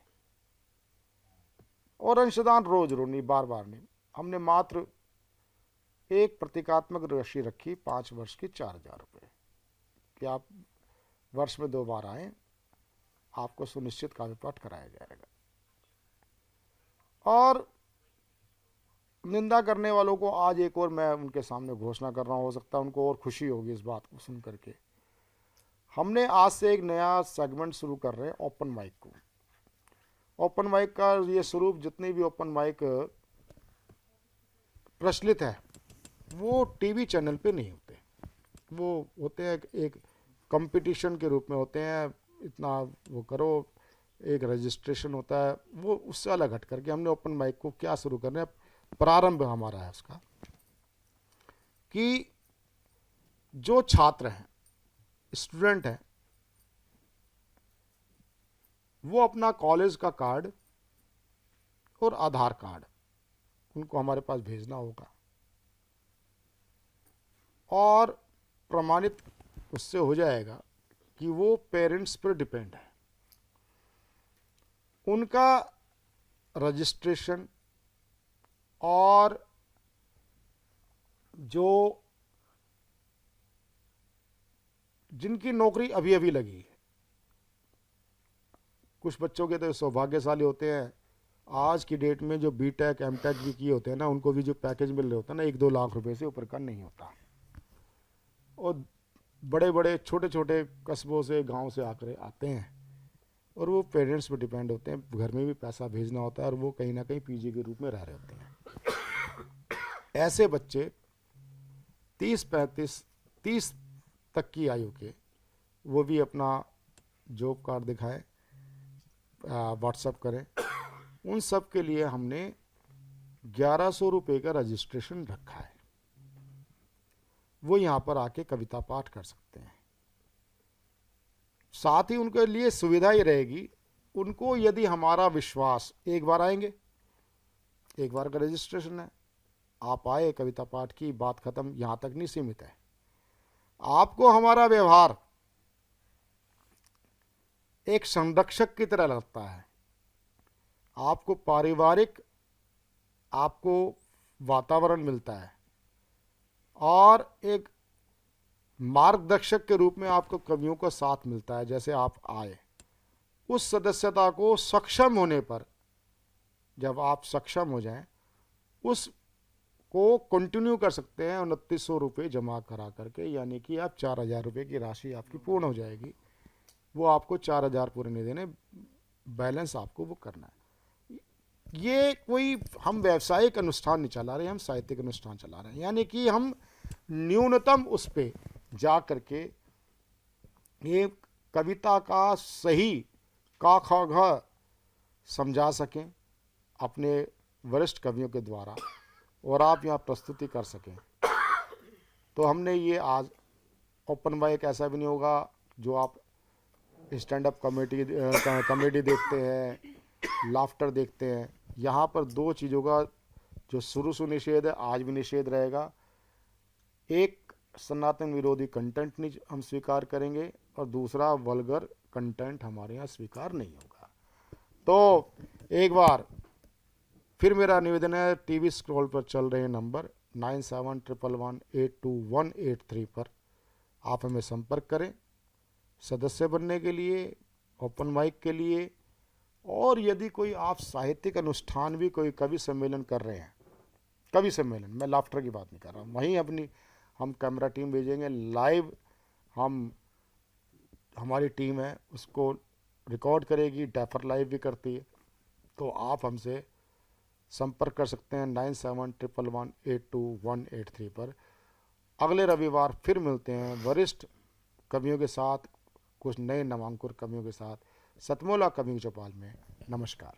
Speaker 1: और अंशदान रोज नहीं, बार बार नहीं। हमने मात्र एक प्रतीकात्मक राशि रखी 5 वर्ष की 4000 रुपये कि आप वर्ष में 2 बार आएँ, आपको सुनिश्चित काव्य पाठ कराया जाएगा। और निंदा करने वालों को आज एक और मैं उनके सामने घोषणा कर रहा हूँ, हो सकता है उनको और खुशी होगी इस बात को सुन करके। हमने आज से एक नया सेगमेंट शुरू कर रहे हैं, ओपन माइक को। ओपन माइक का ये स्वरूप, जितने भी ओपन माइक प्रचलित है वो टीवी चैनल पे नहीं होते। वो होते हैं एक कंपटीशन के रूप में होते हैं, इतना वो करो, एक रजिस्ट्रेशन होता है, वो उससे अलग हट करके हमने ओपन माइक को क्या शुरू करना है, प्रारंभ हमारा है उसका, कि जो छात्र हैं, स्टूडेंट हैं, वो अपना कॉलेज का कार्ड और आधार कार्ड उनको हमारे पास भेजना होगा। और प्रमाणित उससे हो जाएगा कि वो पेरेंट्स पर डिपेंड है। उनका रजिस्ट्रेशन और जो जिनकी नौकरी अभी अभी लगी है, कुछ बच्चों के तो सौभाग्यशाली होते हैं, आज की डेट में जो बीटेक एमटेक भी किए होते हैं ना, उनको भी जो पैकेज मिल रहे होता है ना 1-2 लाख रुपए से ऊपर का नहीं होता। और बड़े बड़े छोटे छोटे कस्बों से गांव से आकर आते हैं और वो पेरेंट्स पर डिपेंड होते हैं, घर में भी पैसा भेजना होता है और वो कहीं ना कहीं पीजी के रूप में रह रहे होते हैं। ऐसे बच्चे 30 तक की आयु के, वो भी अपना जॉब कार्ड दिखाएं, व्हाट्सएप करें। उन सब के लिए हमने 1100 रुपये का रजिस्ट्रेशन रखा है। वो यहाँ पर आके कविता पाठ कर सकते हैं। साथ ही उनके लिए सुविधा ही रहेगी, उनको यदि हमारा विश्वास, एक बार आएंगे, एक बार का रजिस्ट्रेशन है, आप आए, कविता पाठ की, बात खत्म, यहाँ तक नहीं सीमित है। आपको हमारा व्यवहार एक संरक्षक की तरह लगता है, आपको पारिवारिक, आपको वातावरण मिलता है और एक मार्गदर्शक के रूप में आपको कवियों का साथ मिलता है। जैसे आप आए, उस सदस्यता को सक्षम होने पर, जब आप सक्षम हो जाएं, उस को कंटिन्यू कर सकते हैं 2900 रुपये जमा करा करके, यानी कि आप 4000 रुपये की राशि आपकी पूर्ण हो जाएगी। वो आपको 4000 पूरे नहीं देने, बैलेंस आपको वो करना है। ये कोई हम व्यावसायिक अनुष्ठान नहीं चला रहे, हम साहित्यिक अनुष्ठान चला रहे हैं, यानी कि हम न्यूनतम उस पे जा करके ये कविता का सही का ख घ समझा सकें अपने वरिष्ठ कवियों के द्वारा, और आप यहाँ प्रस्तुति कर सकें। तो हमने ये आज ओपन माइक ऐसा भी नहीं होगा जो आप स्टैंड अप कॉमेडी देखते हैं, लाफ्टर देखते हैं। यहाँ पर 2 चीज़ों का जो शुरू से निषेध है, आज भी निषेध रहेगा। एक, सनातन विरोधी कंटेंट नहीं हम स्वीकार करेंगे, और दूसरा वल्गर कंटेंट हमारे यहाँ स्वीकार नहीं होगा। तो एक बार फिर मेरा निवेदन है, टीवी स्क्रॉल पर चल रहे नंबर 9711182183 पर आप हमें संपर्क करें, सदस्य बनने के लिए, ओपन माइक के लिए। और यदि कोई आप साहित्यिक अनुष्ठान भी, कोई कवि सम्मेलन कर रहे हैं, कवि सम्मेलन, मैं लाफ्टर की बात नहीं कर रहा हूँ, वहीं अपनी हम कैमरा टीम भेजेंगे, लाइव हमारी टीम है उसको रिकॉर्ड करेगी, डेफर लाइव भी करती है। तो आप हमसे संपर्क कर सकते हैं 9711182183 पर। अगले रविवार फिर मिलते हैं वरिष्ठ कवियों के साथ, कुछ नए नामांकुर कवियों के साथ, सतमोला कवि चौपाल में। नमस्कार।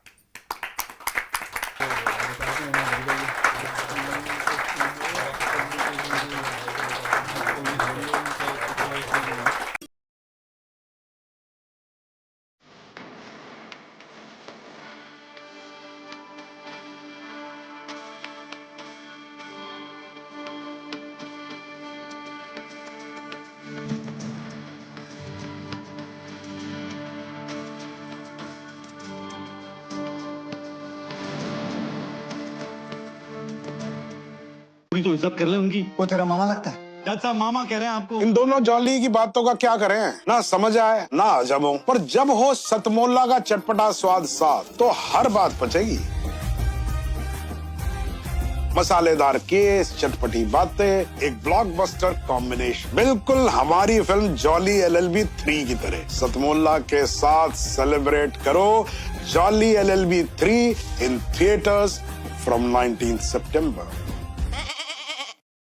Speaker 12: तो इज्जत कर ले उनकी।
Speaker 13: वो तेरा मामा लगता है?
Speaker 12: चाचा मामा कह रहे हैं आपको।
Speaker 13: इन दोनों जॉली की बातों का क्या करें, ना समझ आए ना अजब हो, पर जब हो सतमोला का चटपटा स्वाद साथ, तो हर बात पचेगी। मसालेदार केस, चटपटी बातें, एक ब्लॉकबस्टर कॉम्बिनेशन, बिल्कुल हमारी फिल्म जॉली LLB 3 की तरह। सतमोला के साथ सेलिब्रेट करो jolly LLB 3 in theatres from 19 September.